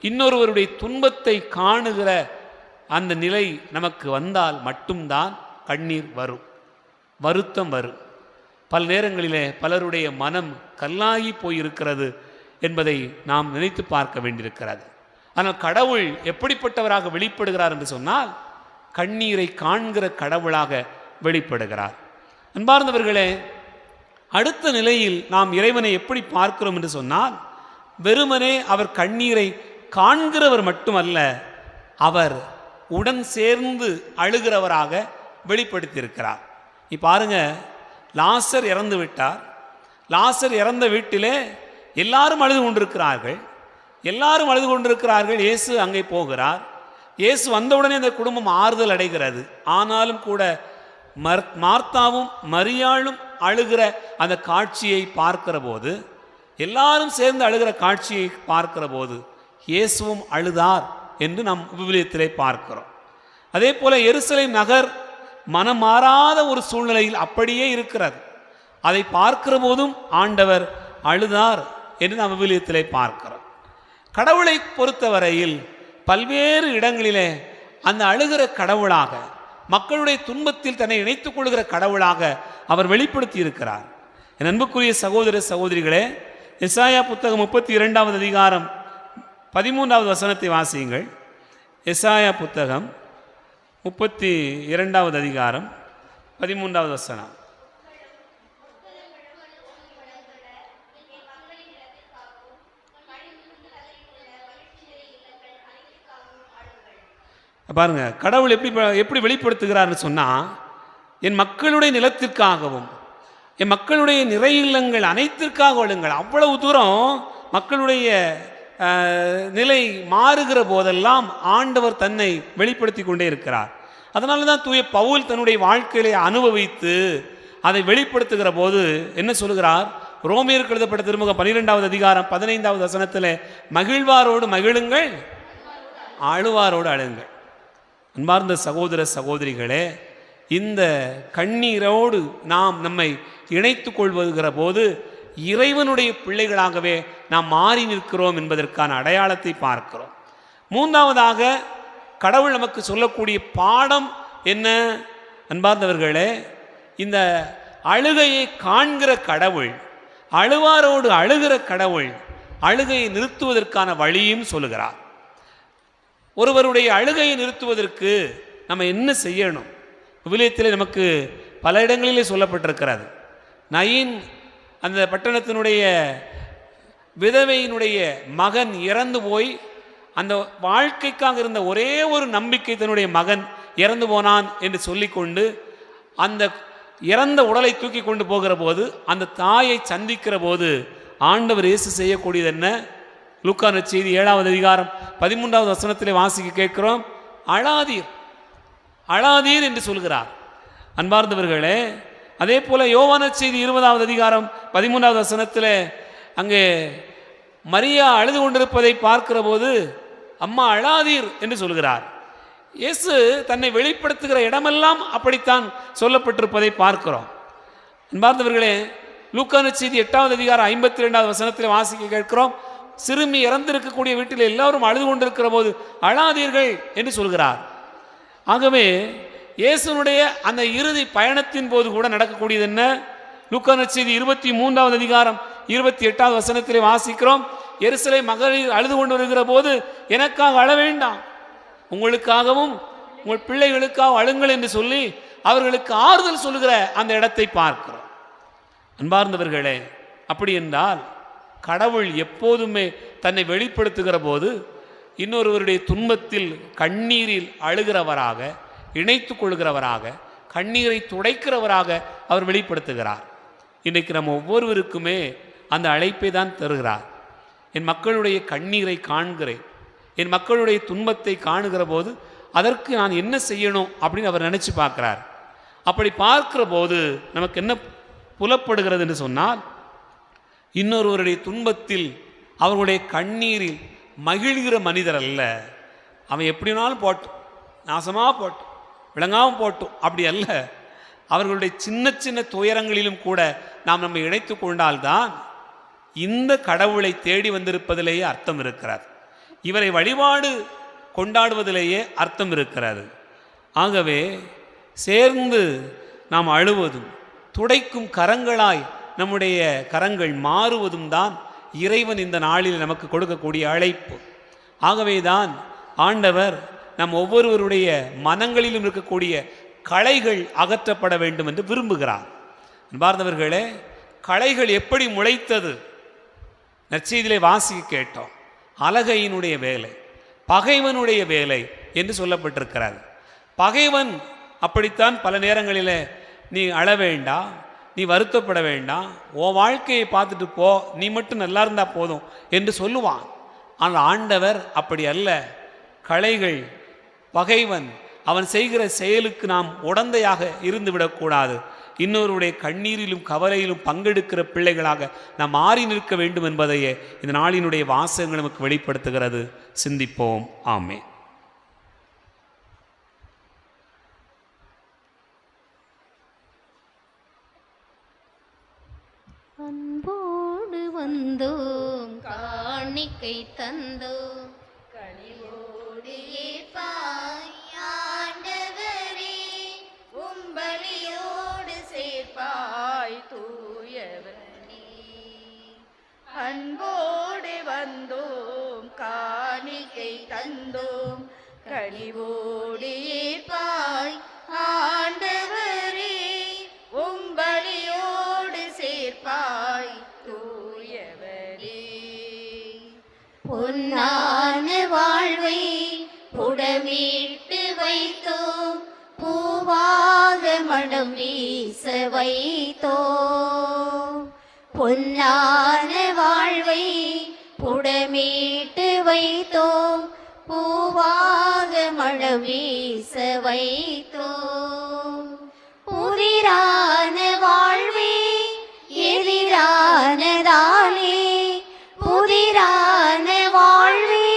இன்னொருவருடைய துன்பத்தை காணுகிற அந்த நிலை நமக்கு வந்தால் மட்டும்தான் கண்ணீர் வரும், வருத்தம் வரும். பல நேரங்களிலே பலருடைய மனம் கல்லாகி போயிருக்கிறது என்பதை நாம் நினைத்து பார்க்க வேண்டியிருக்கிறது. ஆனால் கடவுள் எப்படிப்பட்டவராக வெளிப்படுகிறார் என்று சொன்னால், கண்ணீரை காண்கிற கடவுளாக வெளிப்படுகிறார். அன்பார்ந்தவர்களே, அடுத்த நிலையில் நாம் இறைவனை எப்படி பார்க்கிறோம் என்று சொன்னால், வெறுமனே அவர் கண்ணீரை காண்கிறவர் மட்டுமல்ல, அவர் உடன் சேர்ந்து அழுகிறவராக வெளிப்படுத்தியிருக்கிறார். இப்போ பாருங்க, லாசர் இறந்து விட்டார். லாசர் இறந்த வீட்டிலே எல்லாரும் அழுது கொண்டிருக்கிறார்கள். எல்லாரும் அழுது கொண்டிருக்கிறார்கள். இயேசு அங்கே போகிறார். இயேசு வந்தவுடனே அந்த குடும்பம் ஆறுதல் அடைகிறது. ஆனாலும் கூட மார்த்தாவும் மரியாளும் அழுகிற அந்த காட்சியை பார்க்கிற போது, எல்லாரும் சேர்ந்து அழுகிற காட்சியை பார்க்கிற போது இயேசுவும் அழுதார் என்று நாம் விவிலியத்திலே பார்க்கிறோம். அதே போல எருசலேம் நகர் மனம் மாறாத ஒரு சூழ்நிலையில் அப்படியே இருக்கிறது. அதை பார்க்கிற போதும் ஆண்டவர் அழுதார் என்று நாம் விவிலியத்திலே பார்க்கிறோம். கடவுளை பொறுத்தவரையில் பல்வேறு இடங்களிலே அந்த அழுகிற கடவுளாக, மக்களுடைய துன்பத்தில் தன்னை இணைத்துக் கொள்கிற கடவுளாக அவர் வெளிப்படுத்தி இருக்கிறார். என் அன்புக்குரிய சகோதர சகோதரிகளே, எசாயா புத்தகம் 32வது அதிகாரம் 13வது வசனத்தை வாசியுங்கள். எசாயா புத்தகம் 32வது அதிகாரம் 13வது வசனம். பாருங்க, கடவுள் எப்படி வெளிப்படுத்துகிறார்னு சொன்னா, என் மக்களுடைய நிலத்திற்காகவும் என் மக்களுடைய நிறை இல்லங்கள் அனைத்திற்காக அழுங்கள். அவ்வளவு தூரம் மக்களுடைய நிலை மாறுகிற போதெல்லாம் ஆண்டவர் தன்னை வெளிப்படுத்தி கொண்டே இருக்கிறார். அதனால தான் தூய பவுல் தன்னுடைய வாழ்க்கையிலே அனுபவித்து அதை வெளிப்படுத்துகிற போது என்ன சொல்கிறார்? ரோமியருக்கு எழுதப்பட்ட திருமுகம் 12வது அதிகாரம் 15வது வசனத்தில், மகிழ்வாரோடு மகிழுங்கள், அழுவாரோடு அழுங்கள். அன்பார்ந்த சகோதர சகோதரிகளே, இந்த கண்ணீரோடு நாம் நம்மை இணைத்துக் கொள்வதுகிற போது இறைவனுடைய பிள்ளைகளாகவே நாம் மாறி நிற்கிறோம் என்பதற்கான அடையாளத்தை பார்க்கிறோம். மூன்றாவதாக கடவுள் நமக்கு சொல்லக்கூடிய பாடம் என்ன? அன்பார்ந்தவர்களே, இந்த அழுகையை காண்கிற கடவுள், அழுவாரோடு அழுகிற கடவுள் அழுகையை நிறுத்துவதற்கான வழியும் சொல்லுகிறார். ஒருவருடைய அழுகையை நிறுத்துவதற்கு நம்ம என்ன செய்யணும்? விவிலியத்திலே நமக்கு பல இடங்களிலே சொல்லப்பட்டிருக்கிறது. நயீன் அந்த பட்டணத்தினுடைய விதவையினுடைய மகன் இறந்து போய், அந்த வாழ்க்கைக்காக இருந்த ஒரே ஒரு நம்பிக்கை தன்னுடைய மகன் இறந்து போனான் என்று சொல்லிக்கொண்டு அந்த இறந்த உடலை தூக்கி கொண்டு போகிற போது, அந்த தாயை சந்திக்கிற போது ஆண்டவர் இயேசு செய்யக்கூடியது என்ன? லூக்கா நற்செய்தி 7வது அதிகாரம் 13வது வசனத்திலே வாசிக்க கேட்கிறோம், அழாதீர், அழாதீர் என்று சொல்கிறார். அன்பார்ந்தவர்களே, அதே போல யோவான் நற்செய்தி 20வது அதிகாரம் 13வது வசனத்தில் அங்கே மரியா அழுது கொண்டிருப்பதை பார்க்கிற போது, அம்மா அழாதீர் என்று சொல்கிறார். இயேசு தன்னை வெளிப்படுத்துகிற இடமெல்லாம் அப்படித்தான் சொல்லப்பட்டிருப்பதை பார்க்கிறோம். அன்பார்ந்தவர்களே, லூக்கா நற்செய்தி 8வது அதிகாரம் 52வது வசனத்தில் வாசிக்க கேட்கிறோம், சிறுமி இறந்திருக்கக்கூடிய வீட்டில் எல்லாரும் அழுது கொண்டிருக்கிற போது அழாதீர்கள் என்று சொல்கிறார். ஆகவே இயேசுனுடைய அந்த இறுதி பயணத்தின் போது கூட நடக்கக்கூடியது என்ன? லூக்கா நற்செய்தி 23வது அதிகாரம் 28வது வசனத்திலே வாசிக்கிறோம், எருசலேம் மகளிர் அழுது கொண்டு வருகிற போது எனக்காக அழ வேண்டாம், உங்களுக்காகவும் உங்கள் பிள்ளைகளுக்காக அழுங்கள் என்று சொல்லி அவர்களுக்கு ஆறுதல் சொல்லுகிற அந்த இடத்தை பார்க்கிறோம். அன்பார்ந்தவர்களே, அப்படி என்றால் கடவுள் எப்போதுமே தன்னை வெளிப்படுத்துகிற போது இன்னொருவருடைய துன்பத்தில் கண்ணீரில் அழுகிறவராக, இணைத்து கொள்கிறவராக, கண்ணீரை துடைக்கிறவராக அவர் வெளிப்படுத்துகிறார். இன்றைக்கு நம்ம ஒவ்வொருவருக்குமே அந்த அழைப்பை தான் தருகிறார். என் மக்களுடைய கண்ணீரை காண்கிறேன், என் மக்களுடைய துன்பத்தை காணுகிற போது அதற்கு நான் என்ன செய்யணும் அப்படின்னு அவர் நினச்சி பார்க்குறார். அப்படி பார்க்கிற போது நமக்கு என்ன புலப்படுகிறது என்று சொன்னால், இன்னொருவருடைய துன்பத்தில் அவர்களுடைய கண்ணீரில் மகிழ்கிற மனிதர் அல்ல. அவன் எப்படினாலும் போட்டும், நாசமாக போட்டும், விளங்காமல் போட்டும், அப்படி அல்ல. அவர்களுடைய சின்ன சின்ன துயரங்களிலும் கூட நாம் நம்மை இணைத்து கொண்டால்தான் இந்த கடவுளை தேடி வந்திருப்பதிலேயே அர்த்தம் இருக்கிறது. இவரை வழிபாடு கொண்டாடுவதிலேயே அர்த்தம் இருக்கிறது. ஆகவே சேர்ந்து நாம் அழுவதும் துடைக்கும் கரங்களாய் நம்முடைய கரங்கள் மாறுவதும் தான் இறைவன் இந்த நாளில் நமக்கு கொடுக்கக்கூடிய அழைப்பு. ஆகவேதான் ஆண்டவர் நம் ஒவ்வொருவருடைய மனங்களிலும் இருக்கக்கூடிய களைகள் அகற்றப்பட வேண்டும் என்று விரும்புகிறார். அன்பார்ந்தவர்களே, களைகள் எப்படி முளைத்தது? நற்செய்தியிலே வாசிக்க கேட்டோம். அலகையினுடைய வேலை, பகைவனுடைய வேலை என்று சொல்லப்பட்டிருக்கிறது. பகைவன் அப்படித்தான் பல நேரங்களில் நீ அழ வேண்டாம், நீ வருத்தப்பட வேண்டாம், உன் வாழ்க்கையை பார்த்துட்டு போ, நீ மட்டும் நல்லா இருந்தால் போதும் என்று சொல்லுவான். ஆனால் ஆண்டவர் அப்படி அல்ல. களைகள், பகைவன் அவன் செய்கிற செயலுக்கு நாம் உடந்தையாக இருந்து விடக்கூடாது. இன்னொருடைய கண்ணீரிலும் கவலையிலும் பங்கெடுக்கிற பிள்ளைகளாக நாம் மாறி நிற்க வேண்டும் என்பதையே இந்த நாளினுடைய வாசகங்கள் நமக்கு வெளிப்படுத்துகிறது. சிந்திப்போம். ஆமே. அன்போடு வந்தோம், காணிக்கை தந்தோம், கனிவோடு ஏற்பாய் ஆண்டவரே, உம்பலியோடு சேர்ப்பாய் தூயவனே. அன்போடு வந்தோம், காணிக்கை தந்தோம், கனிவோடு ஏற்பாய் ஆண்டவரே, உம்பலியோடு சேர்ப்பாய் தூயவரே. பொன்னான வாழ்வை புடமிட்டு வைத்தோம், பூவாக மனம் வீச வைத்தோம். பொன்னான வாழ்வை புடமிட்டு வைத்தோம், பூவாக மனம் வீச வைத்தோம். புதிரான வாழ்வே எதிரானதாலே, புதிரான வாழ்வே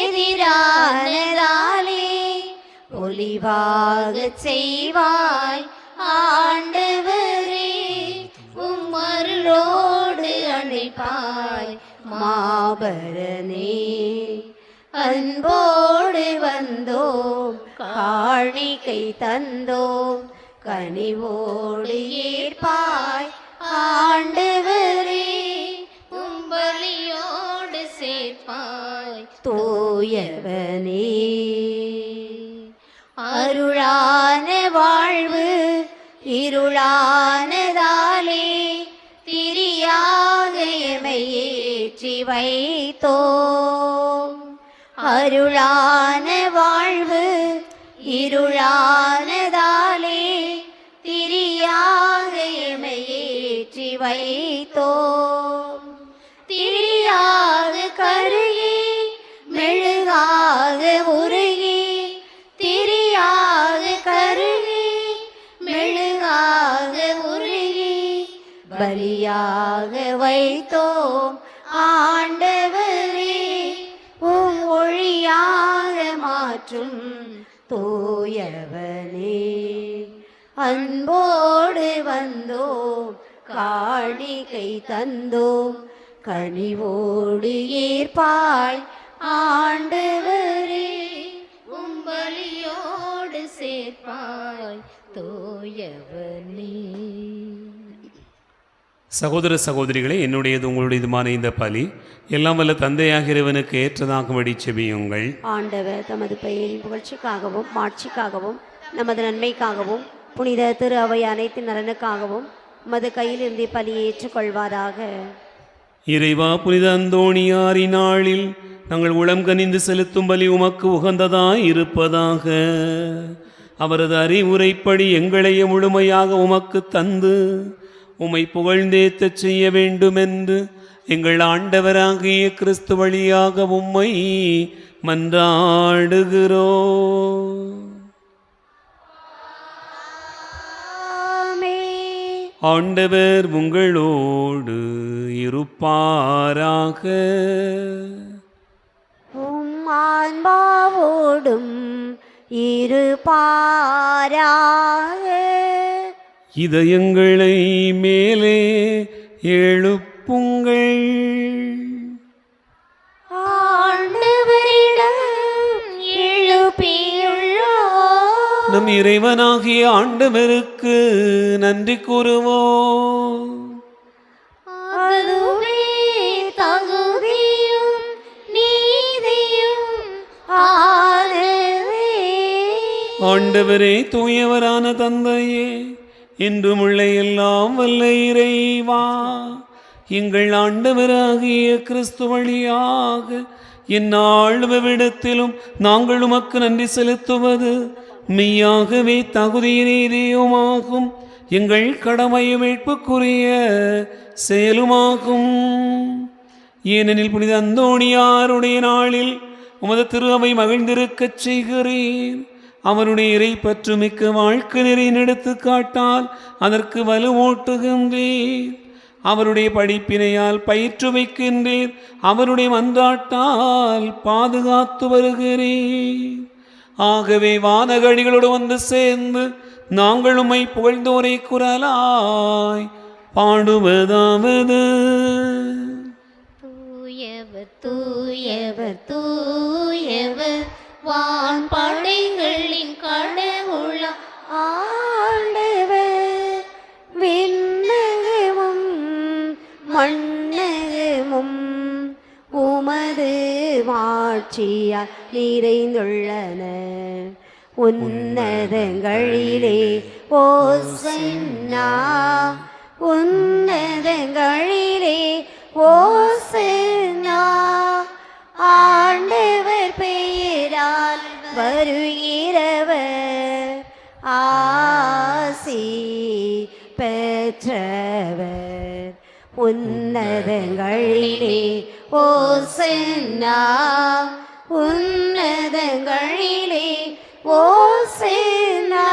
எதிரானதாலே, ஒளிவாக செய்வாய் ஆண்டவரே, உம்மருளோடு அணைப்பாய் மாபரனே. அன்போடு வந்தோம், காணிக்கை தந்தோம், கனிவோடு ஏற்பாய் ஆண்டவரே, உம்பலியோடு சேர்ப்பாய் தூயவனே. அருளான வாழ்வு இருளானதாலே, திரியாக எமை ஏற்றி வைத்தோம். அருளான வாழ்வு இருளானதாலே, திரியாக எமை ஏற்றி வைத்தோம். திரியாக கருகி மெழுகாக உருகி, திரியாக கருகி மெழுகாக உருகி, பலியாக வைத்தோம் ஆண்டவரே, உம் ஒளியாக மாற்றும் தூயவனே. அன்போடு வந்தோம், காணிக்கை தந்தோம், கனிவோடு ஏற்பாய் ஆண்டவரே, உம்பலியோடு சேர்ப்பாய் தூயவனே. சகோதர சகோதரிகளே, என்னுடையது உங்களுடையதுமான இந்த பலி எல்லாம் வல்ல தந்தையாக இறைவனுக்கு ஏற்றதாகும்படி செபியுங்கள். ஆண்டவர் தமது பெயரின் புகழ்ச்சிக்காகவும் மாட்சிக்காகவும் நமது நன்மைக்காகவும் புனித திரு அவை அனைத்து நலனுக்காகவும் மது கையில் இருந்து பலியை ஏற்றுக்கொள்வாராக. இறைவா, புனித அந்தோணியாரின் நாளில் நாங்கள் உளம் கனிந்து செலுத்தும் பலி உமக்கு உகந்ததாய் இருப்பதாக. அவரது அறிவுரைப்படி எங்களையே முழுமையாக உமக்கு தந்து உம்மை புகழ்ந்தேத்தச் செய்ய வேண்டுமென்று எங்கள் ஆண்டவராகிய கிறிஸ்து வழியாக உம்மை மன்றாடுகிறோம். ஆண்டவர் உங்களோடு இருப்பாராக. உம் ஆன்மாவோடும் இருப்பாராக. இதயங்களை மேலே எழுப்புங்கள். ஆண்டவரிடம் எழுப்பியுள்ளோம். நம் இறைவனாகிய ஆண்டவருக்கு நன்றி கூறுவோம். அதுவே தகுதியும் நீதியும் ஆனதே. ஆண்டவரே, தூயவரான தந்தையே, இன்றும் உள்ள எல்லாம் வல்ல இறைவா, எங்கள் ஆண்டவராகிய கிறிஸ்து வழியாக எந்நாளுவிடத்திலும் நாங்கள் உமக்கு நன்றி செலுத்துவது மெய்யாகவே தகுதியினேயுமாகும். எங்கள் கடமையும் மீட்புக்குரிய செயலுமாகும். ஏனெனில் புனித அந்தோணியாருடைய நாளில் உமது திரு அவை மகிழ்ந்திருக்கச் செய்கிறேன். அவருடைய இறை பற்று மிக்க வாழ்க்கை நெறியின் எடுத்துக்காட்டால் அதற்கு வலுவூட்டுகின்றேன். அவருடைய படிப்பினையால் பயிற்றுவிக்கின்றேன். அவருடைய மன்றாட்டால் பாதுகாத்து வருகிறேன். ஆகவே வானகழிகளோடு வந்து சேர்ந்து நாங்கள் உம்மை புகழ்ந்தோரை குரலாய் பாடுவதாவது: தூயவர் தூயவர் தூயவர் வான் படைகளின் கடவுள ஆண்டவர். விண்ணகமும் மண்ணகமும் உமது மாட்சியால் நிறைந்துள்ளன. உன்னதங்களிலே ஓசன்னா, உன்னதங்களிலே ஓசன்னா. ஆண்டவர் பெயரால் வருகிறவர் ஆசி பெற்றவர். உன்னதங்களிலே ஓசன்னா, உன்னதங்களிலே ஓசன்னா.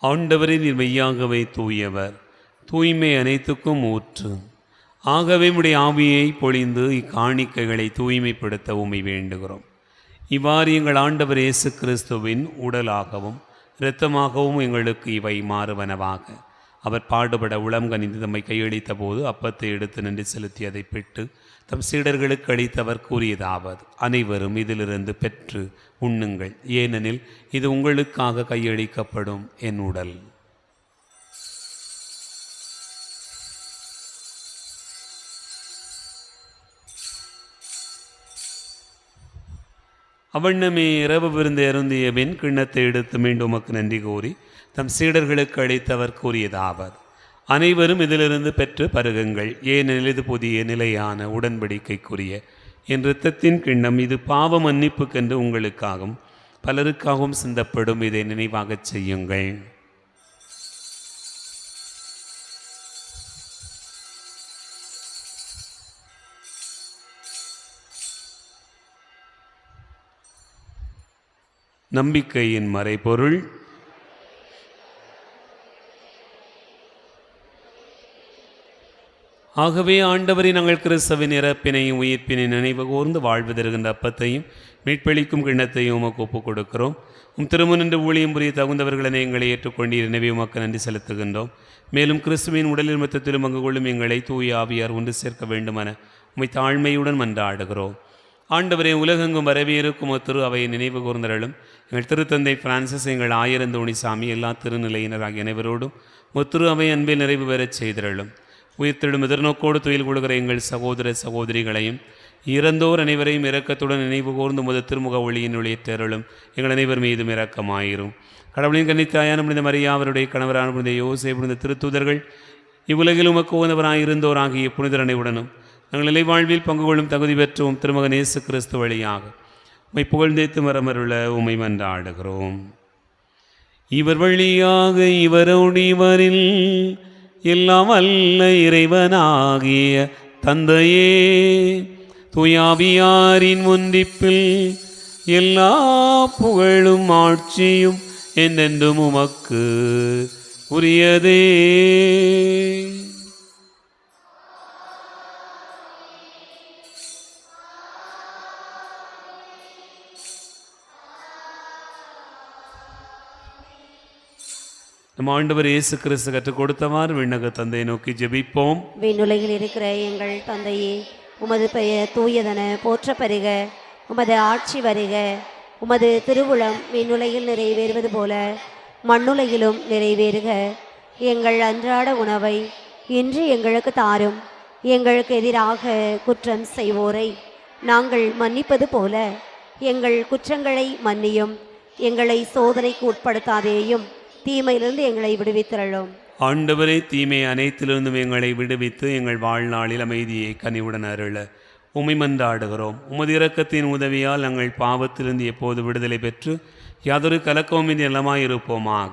ஆண்டவரே, நீர் மெய்யாகவே தூயவர், தூய்மை அனைத்துக்கும் ஊற்று. ஆகவே உம்முடைய ஆவியை பொழிந்து இக்காணிக்கைகளை தூய்மைப்படுத்த உம்மை வேண்டுகிறோம். இவ்வாறு எங்கள் ஆண்டவர் இயேசு கிறிஸ்துவின் உடலாகவும் இரத்தமாகவும் எங்களுக்கு இவை மாறுவனவாக. அவர் பாடுபட உளம் கனிந்து தம்மை கையளித்த போது அப்பத்தை எடுத்து நின்று செலுத்தி அதை பெற்று தம் சீடர்களுக்கு அளித்தவர் கூறியதாவது: அனைவரும் இதிலிருந்து பெற்று உண்ணுங்கள், ஏனெனில் இது உங்களுக்காக கையளிக்கப்படும் என் உடல். அவ்வண்ணமே இரவு விருந்து அருந்திய பின் கிண்ணத்தை எடுத்து மீண்டும் உமக்கு நன்றி கூறி தம் சீடர்களுக்கு அளித்தவர் கூறியதாவது: அனைவரும் இதிலிருந்து பெற்று பருகுங்கள், ஏனெனில் இது புதிய நிலையான உடன்படிக்கைக்குரிய என் இரத்தத்தின் கிண்ணம். இது பாவ மன்னிப்புக்கென்று உங்களுக்காகவும் பலருக்காகவும் சிந்தப்படும். இதை நினைவாகச் செய்யுங்கள். நம்பிக்கையின் மறைபொருள். ஆகவே ஆண்டவரை நாங்கள் கிறிஸ்தவின் இறப்பினையும் உயிர்ப்பினை நினைவு கூர்ந்து வாழ்வு தருகின்ற அப்பத்தையும் மீட்பளிக்கும் கிண்ணத்தையும் உமக்கு ஒப்புக் கொடுக்கிறோம். திருமுனின்று ஊழியம் புரிய தகுந்தவர்களை எங்களை ஏற்றுக்கொண்டீர். எனவே உமக்கு நன்றி செலுத்துகின்றோம். மேலும் கிறிஸ்துவின் உடலில் மொத்தத்திலும் பங்கு கொள்ளும் எங்களை தூய ஆவியார் ஒன்று சேர்க்க வேண்டுமென உம்மை தாழ்மையுடன் மன்றாடுகிறோம். ஆண்டவரே, உலகெங்கும் வரவேற்கும் திரு அவையை நினைவு கூர்ந்தருளும். எங்கள் திருத்தந்தை பிரான்சிஸ், எங்கள் ஆயிரந்தோணிசாமி, எல்லா திருநிலையினராகிய அனைவரோடும் திரு அவை அன்பில் நிறைவு பெறச் செய்திருளும். உயிர்த்தெழும் எதிர்நோக்கோடு துயில் கொள்கிற எங்கள் சகோதர சகோதரிகளையும் இறந்தோர் அனைவரையும் இரக்கத்துடன் நினைவு கூர்ந்து திருமுக ஒளியின் ஒளியேற்றருளும். எங்கள் அனைவர் மீதும் இரக்கமாயிரும். கடவுளின் கன்னித்தாயான புனித மரியா, அவருடைய கணவரான புனித யோசே, புனித திருத்தூதர்கள், இவ்வுலகில் உமக்கு உகந்தவராயிருந்தோராகிய புனிதர் அனைவுடனும் நாங்கள் நிலைவாழ்வில் பங்கு கொள்ளும் தகுதி பெற்றோம் திருமகன் இயேசு கிறிஸ்து வழியாக உம்மை புகழ்ந்தேத்து மரமருள உம்மை மன்றாடுகிறோம். இவர் வழியாக இவரோடு இவரில் எல்லாம் அல்ல இறைவனாகிய தந்தையே, தூயாவியாரின் ஒன்றிப்பில் எல்லா புகழும் ஆட்சியும் என்றென்றும் உமக்கு உரியதே. நம் ஆண்டவர் இயேசு கிறிஸ்து கற்றுக் கொடுத்தவாறு விண்ணக தந்தையை நோக்கி ஜெபிப்போம். விண்ணுலகில் இருக்கிற எங்கள் தந்தையே, உமது பெயர் தூயதென போற்ற பெறுக. உமது ஆட்சி வருக. உமது திருவுளம் விண்ணுலகில் நிறைவேறுவது போல மண்ணுலகிலும் நிறைவேறுக. எங்கள் அன்றாட உணவை இன்று எங்களுக்கு தாரும். எங்களுக்கு எதிராக குற்றம் செய்வோரை நாங்கள் மன்னிப்பது போல எங்கள் குற்றங்களை மன்னியும். எங்களை சோதனைக்கு உட்படுத்தாதேயும், தீமையிலிருந்து எங்களை விடுவித்தருளும். ஆண்டவரே, தீமை அனைத்திலிருந்தும் எங்களை விடுவித்து எங்கள் வாழ்நாளில் அமைதியை கனிவுடன் அருள உம்மை மன்றாடுகிறோம். உமது இரக்கத்தின் உதவியால் நாங்கள் பாவத்திலிருந்து எப்போது விடுதலை பெற்று யாதொரு கலக்கமின்றி நலமாயிருப்போமாக.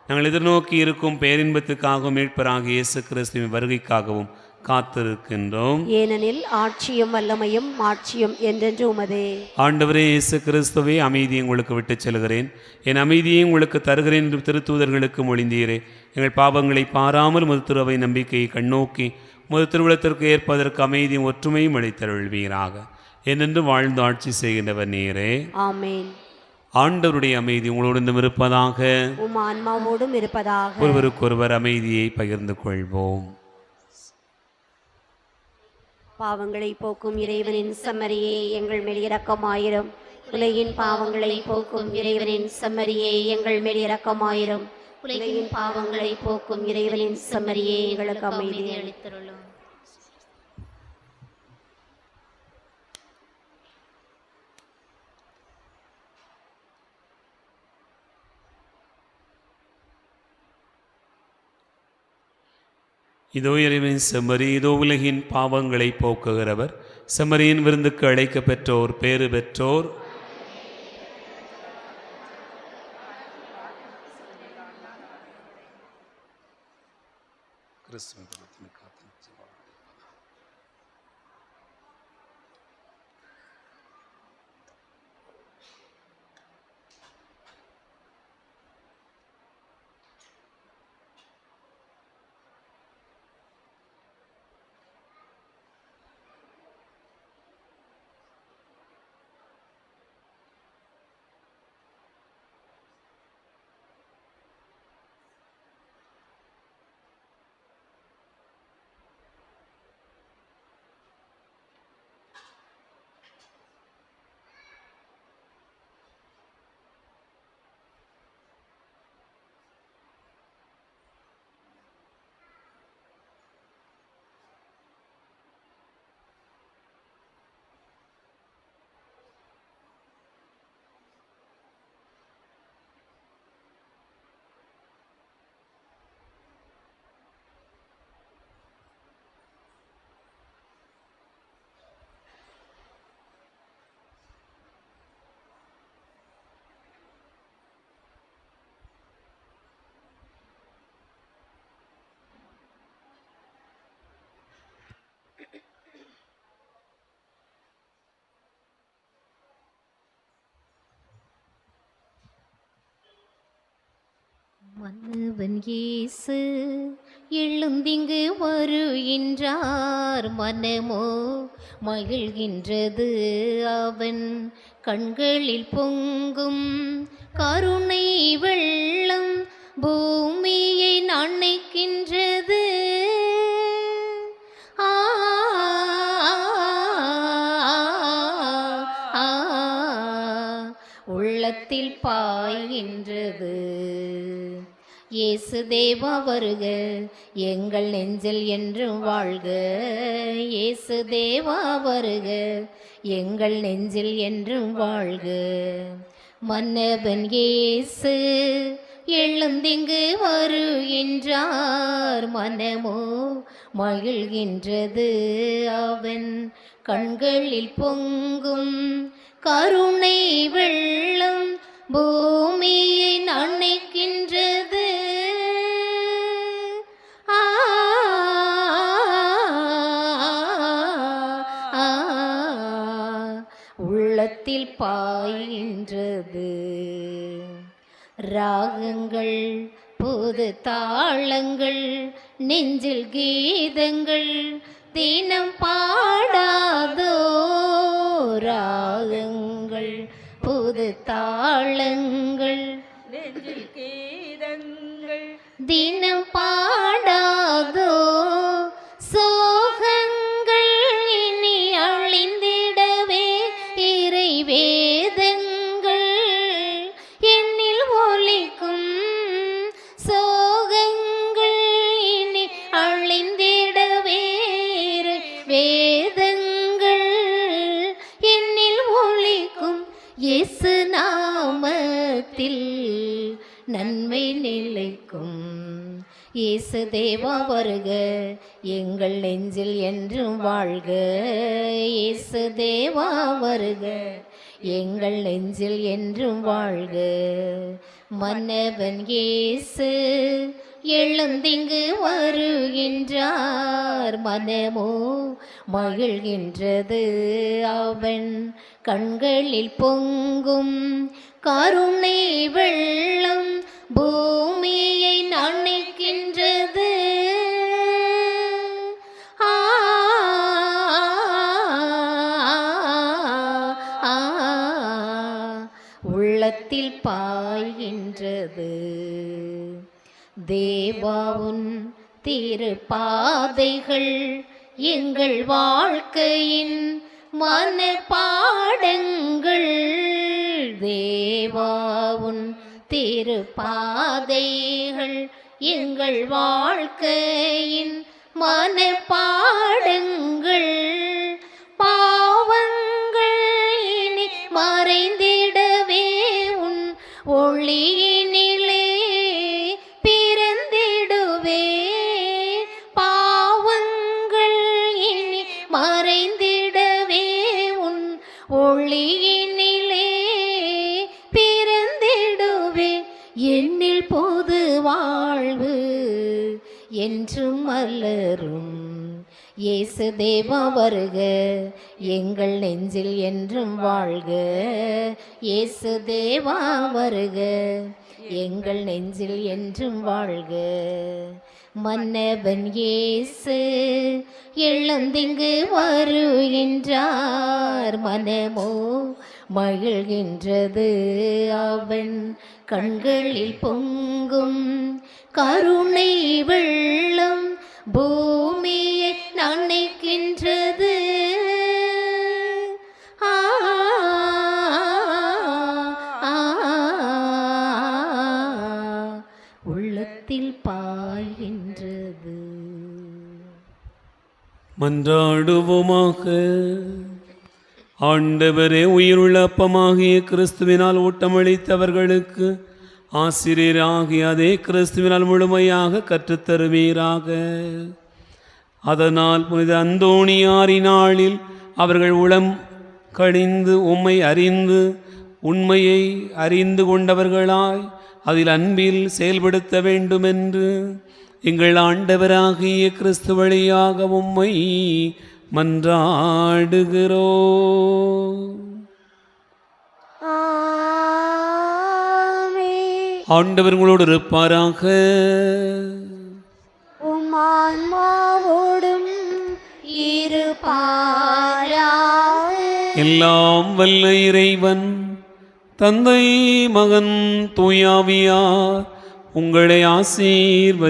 நாங்கள் எதிர்நோக்கி இருக்கும் பேரின்பத்துக்காகவும் மீட்பராகிய இயேசு கிறிஸ்துவின் வருகைக்காகவும் காத்திருக்கின்றோம். ஏனெனில் ஆட்சியும் வல்லமையும் மாட்சியும் என்றென்று உமதே. ஆண்டவரே இயேசு கிறிஸ்துவே, அமைதியை உங்களுக்கு விட்டுச் செல்கிறேன், என் அமைதியை உங்களுக்கு தருகிறேன் என்று திருத்தூதர்களுக்கு மொழிந்தீரே. எங்கள் பாவங்களை பாராமல் முது திருவை நம்பிக்கையை கண்ணோக்கி முது திருவிழத்திற்கு ஏற்பதற்கு அமைதியும் ஒற்றுமையும் அளித்தருள்வீராக. என்னென்று வாழ்ந்து ஆட்சி செய்கின்றவர் நீரே. ஆமேன். ஆண்டவருடைய அமைதி உங்களோடு இருப்பதாக. உம் ஆன்மாவோடும் இருப்பதாக. ஒருவருக்கொருவர் அமைதியை பகிர்ந்து கொள்வோம். பாவங்களை போக்கும் இறைவனின் செம்மறியே, எங்கள் மேல் இரக்கமாயிரும். உலகின் பாவங்களை போக்கும் இறைவனின் செம்மறியே, எங்கள் மேல் இரக்கமாயிரும். உலகின் பாவங்களை போக்கும் இறைவனின் செம்மறியே, எங்களுக்கு அமைதி அளித்தருளும். இதோ இறைவனின் செம்மறி, இதோ உலகின் பாவங்களை போக்குகிறவர். செம்மறியின் விருந்துக்கு அழைக்க பெற்றோர் பேறு பெற்றோர். மன்னவன் இயேசு எழுந்திங்கு வருகின்றார். மனமோ மகிழ்கின்றது, அவன் கண்களில் பொங்கும் கருணை வெள்ளம் பூமியை நனைக்கின்றது. உள்ளத்தில் பாய்கின்றது. இயேசு தேவா வருக, எங்கள் நெஞ்சில் என்றும் வாழ்க. இயேசு தேவா வருக, எங்கள் நெஞ்சில் என்றும் வாழ்க. மன்னவன் இயேசு எழுந்திங்கு வருகின்றார். மனமோ மகிழ்கின்றது, அவன் கண்களில் பொங்கும் கருணை வெள்ளம் பூமியை நனைக்கின்றது. உள்ளத்தில் பாய்கின்றது. ராகங்கள் புது தாளங்கள், நெஞ்சில் கீதங்கள் தினம் பாடாதோ. ராகங்கள் புது தாளங்கள், நெஞ்சில் கீதங்கள் தினம் பாடாதோ சோகங்கள் இனி அழிந்திடவே இறை வேதங்கள் என்னில் ஒலிக்கும் சோகங்கள் இனி அழிந்திடவே இறை வேதங்கள் என்னில் ஒலிக்கும் இயேசு நாமத்தில் நன்மை நிலைக்கும். இயேசு தேவா வருக, எங்கள் நெஞ்சில் என்றும் வாழ்க. இயேசு தேவா வருக, எங்கள் நெஞ்சில் என்றும் வாழ்க. மன்னவன் இயேசு எழுந்திங்கு வருகின்றார், மனமோ மகிழ்கின்றது. அவன் கண்களில் பொங்கும் கருணை வெள்ளம் பூமியை நனைக்கின்றது. ஆ உள்ளத்தில் பாய்கின்றது. தேவாவுன் திருப்பாதைகள் எங்கள் வாழ்க்கையின் மனப்பாடங்கள். தேவாவுன் திருப்பாதைகள் எங்கள் வாழ்க்கையின் மனப்பாடங்கள். பாவங்கள் இனி மறைந்திடவே உன் ஒளியினிலே பிறந்திடுவே. பாவங்கள் இனி மறைந்திடவே உன் ஒளியினிலே பிறந்திடுவே. என்னில் பொது வாழ்வு என்றும் மலரும். இயேசு தேவா வருக, எங்கள் நெஞ்சில் என்றும் வாழ்க. இயேசு தேவா வருக, எங்கள் நெஞ்சில் என்றும் வாழ்க. மன்னவன் இயேசு எழுந்திங்கு வருகின்றார், மனமோ மகிழ்கின்றது. அவன் கண்களில் பொங்கும் கருணை வெள்ளம் பூமியை நனைக்கின்றது. ஆ உள்ளத்தில் பாய்கின்றது. மன்றாடுவோமாக. ஆண்டவரே, உயிருள்ள அப்பமாகிய கிறிஸ்துவினால் ஊட்டமளித்தவர்களுக்கு ஆசிரியராகிய அதே கிறிஸ்துவினால் முழுமையாக கற்றுத்தருவீராக. அதனால் புனித அந்தோணியாரினாளில் அவர்கள் உளம் கணிந்து உம்மை அறிந்து உண்மையை அறிந்து கொண்டவர்களாய் அதில் அன்பில் செயல்படுத்த வேண்டுமென்று எங்கள் ஆண்டவராகிய கிறிஸ்து வழியாக உம்மை மன்றாடுகிறோம். ஆண்டவர் உங்களோடு இருப்பாராக. உம்மான்மாவோடும் இருப்பாராக. எல்லாம் வல்ல இறைவன் தந்தை மகன் தூயாவியார் உங்களை ஆசீர்வதிப்பாராக.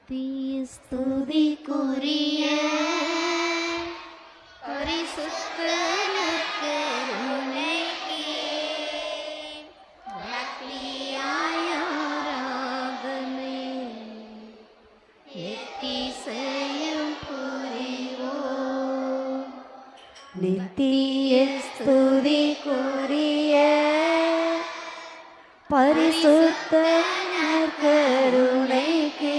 நித்திய ஸ்துதிக்குரிய பரிசுத்த நற்கருணைக்கே பக்தியாய் ஆராதனை எத்திசையும் புரிவோம். நித்திய ஸ்துதிக்குரிய பரிசுத்த நற்கருணைக்கே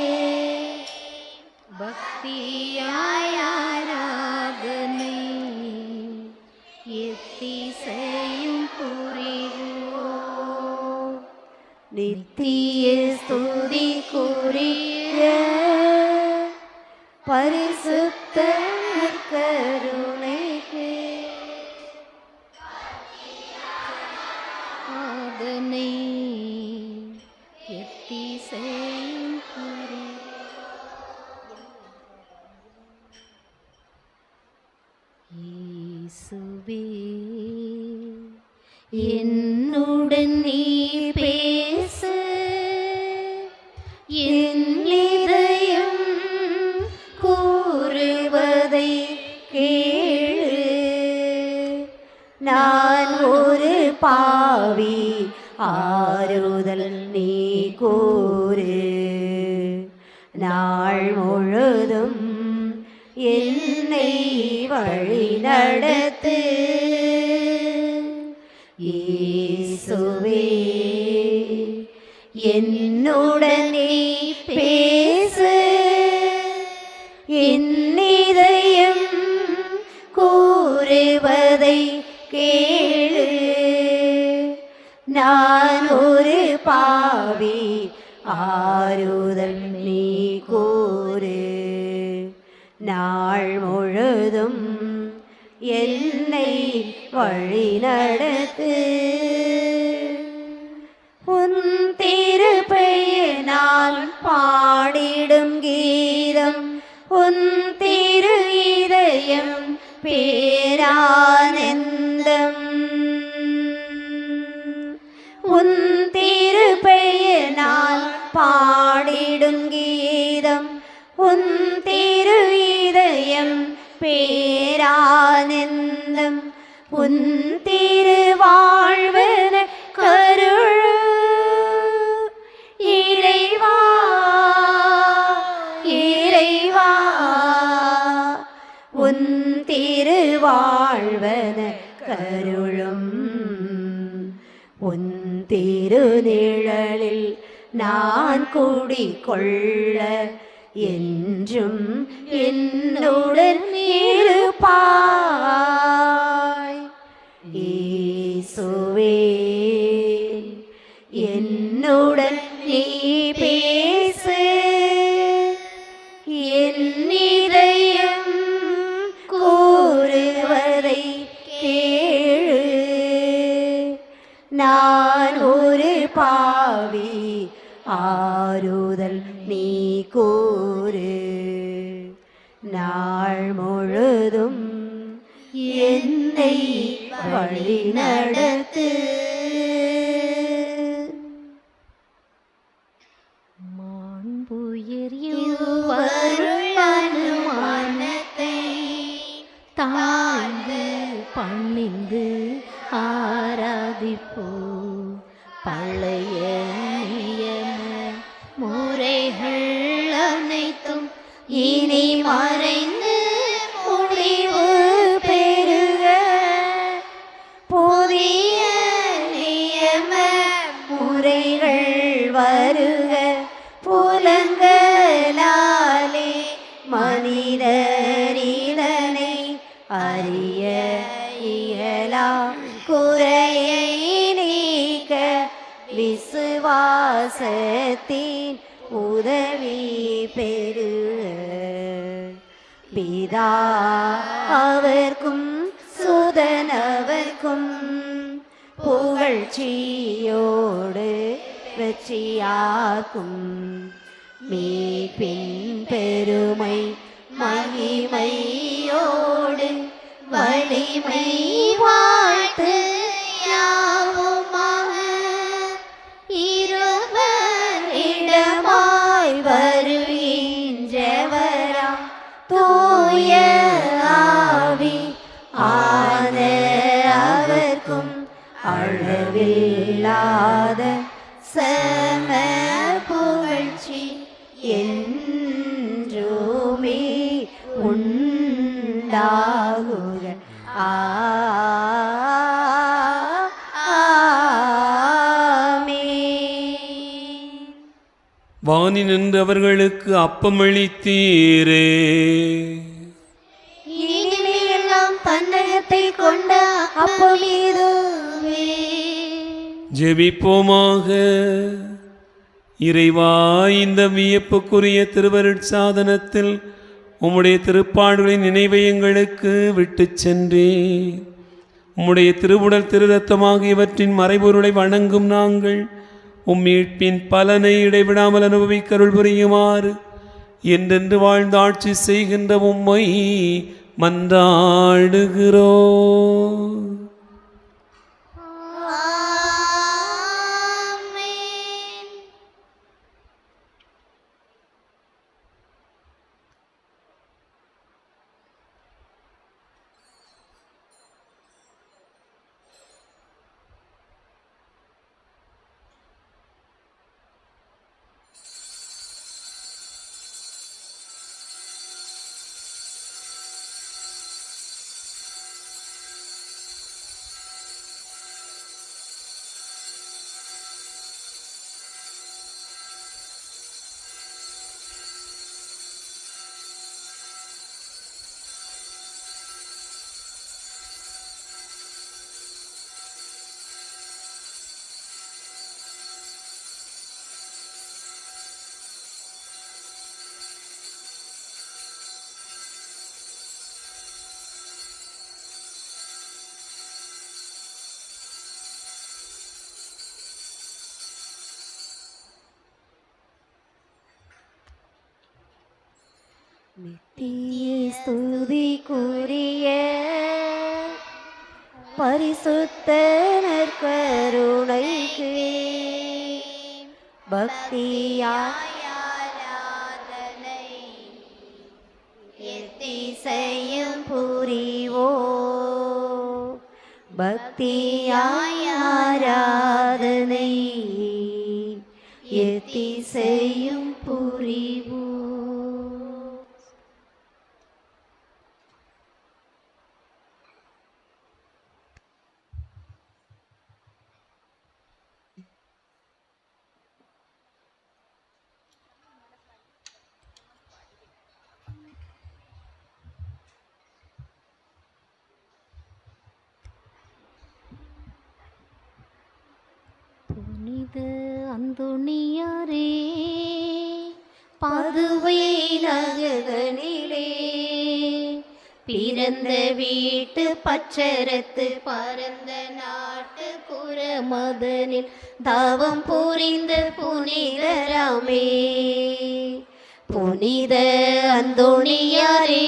பக்தியாய் ஆராதனை எத்திசையும் புரிவோம். நித்திய ஸ்துதிக்குரிய பரிசுத்த நற்கருணைக்கே ஆதனை எத்திசையும் புரிவோம். இயேசுவே என்னுடன் நீ பேசு, என் இதயம் கூறுவதை கேளு. நான் ஒரு பாவி, ஆறுதல் நீ கூறு. நாள் முழுதும் என்னை வழி நடத்து. இயேசுவே என்னுடன் நீ பேசு, என் இதயம் கூறுவதை கேளு. நான் ஒரு பாவி, ஆறுதல் நீ கூறு. நாள் முழுதும் என்னை வழி நடத்து. உன் திருப்பெயரால் பாடிடும் கீதம், உன் திரு இதயம் பேரானந்தம். உன் திருப்பெயரால் பாடிடும் கீதம், உன் திரு இதயம் பேரானந்தம். உன் திருவாழ்வன கருளு இறைவா, இறைவா. உன் திருவாழ்வன கருளும். உன் திருநிழலில் நான் குடிகொள்ள என்றும் என்னுடன் இருப்பாய். இயேசுவே என்னுடன் நீ பேசு, என் இதயம் கூறுவதை கேளு. நான் ஒரு பாவி, ஆறுதல் நீ கூறு. நாள் முழுதும் என்னை வழி நடத்து. மாண்புயர் யுவருள் அனுமானத்தை தாழ்ந்து பணிந்து ஆராதிப்போ. பழைய நியம முறைகள் அனைத்தும் இனி மறைந்து முடிவு பெறுக. புதிய நியம முறைகள் வருக. புலங்களாலே மனிதர் இதனை அறிய இயலா. குறையை நீக்க விசுவாசத்தின் உதவி பெறுக. பிதா அவர்க்கும் சுதனவர்க்கும் புகழ்ச்சியோடு வெற்றியாக்கும். மீட்பின் பெருமை மகிமையோடு வலிமை வாழ்த்து யாவுமாக இருவரிடமாய் வருவீர். அளவில்லாத சம புகழ்ச்சி என்றுமே உண்டாகுக. வானி நின்று அவர்களுக்கு அப்பமளித்தீரே. இனிமையெல்லாம் பன்னகத்தை கொண்ட அப்பமீதுவே. ஜெபிப்போமாக. இறைவா, இந்த வியப்புக்குரிய திருவருட்சாதனத்தில் உம்முடைய திருப்பாடுகளின் நினைவை எங்களுக்கு விட்டுச் சென்றே. உம்முடைய திருவுடல் திருரத்தமாக இவற்றின் மறைபொருளை வணங்கும் நாங்கள் மீட்பின் பலனை இடைவிடாமல் அனுபவிக்கருள் புரியுமாறு என்றென்று வாழ்ந்து ஆட்சி செய்கின்ற உம்மை மன்றாடுகிறோம். நித்திய ஸ்துதிக்குரிய பரிசுத்த நற்கருணைக்கு பக்தியாராதனை எத்திசையும் புரிவோ. பக்தியாராதனை எத்திசையும் புரிவோ. புனித அந்தோணியாரே, பதுவை நகரிலே பிறந்த வீட்டு பச்சரத்து பரந்த நாட்டு குரமதனில் தவம் புரிந்த புனிதராமே. புனித அந்தோணியாரே,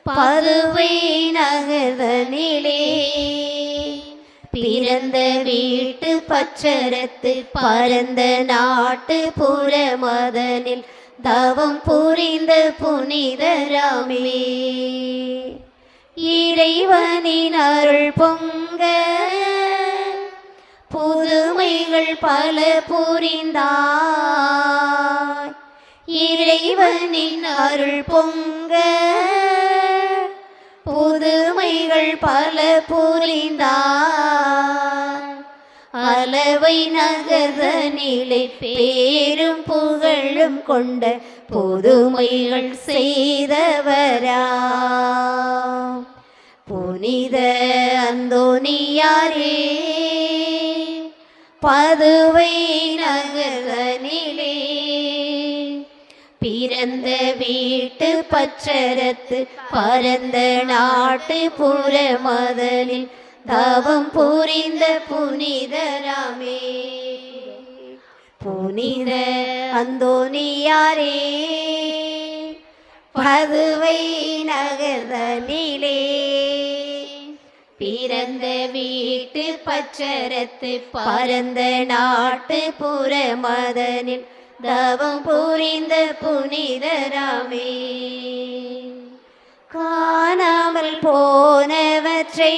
பதுவை நகரிலே பிறந்த வீட்டு பச்சரத்து பரந்த நாட்டு புறமதனில் தவம் புரிந்த புனிதராமே. இறைவனின் அருள் பொங்க புதுமைகள் பல புரிந்தாய். இறைவனின் அருள் பொங்க புதுமைகள் பல புரிந்தார். அளவை நகரனிலே பேரும் புகழும் கொண்ட புதுமைகள் செய்தவரா. புனித அந்தோணியாரே, பதுவை நகரனிலே பிறந்த வீட்டு பச்சரத்து பரந்த நாட்டு புறமதனில் தவம் புரிந்த புனிதராமே. புனித அந்தோணியாரே, பதுவை நகரனிலே பிறந்த வீட்டு பச்சரத்து பரந்த நாட்டு புறமதனில் தவம் புரிந்த புனிதராமே. காணாமல் போனவற்றை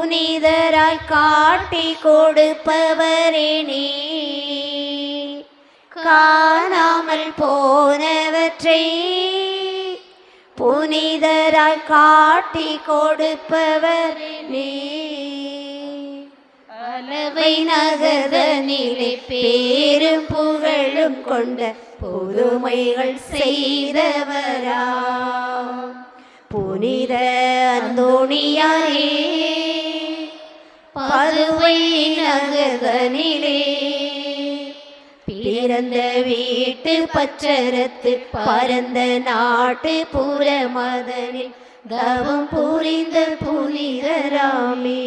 புனிதராய் காட்டி கொடுப்பவரே நீ, காணாமல் போனவற்றை புனிதராய் காட்டி கொடுப்பவர் நீ. அளவை நகரனிலே பேரும் புகழும் கொண்ட புதுமைகள் செய்தவரா புனித அந்தோணியாரே, பதுவை நகரனிலே பிறந்த வீட்டு பச்சரத்து பரந்த நாட்டு புறமதனில் தவம் புரிந்த புனிதராமே.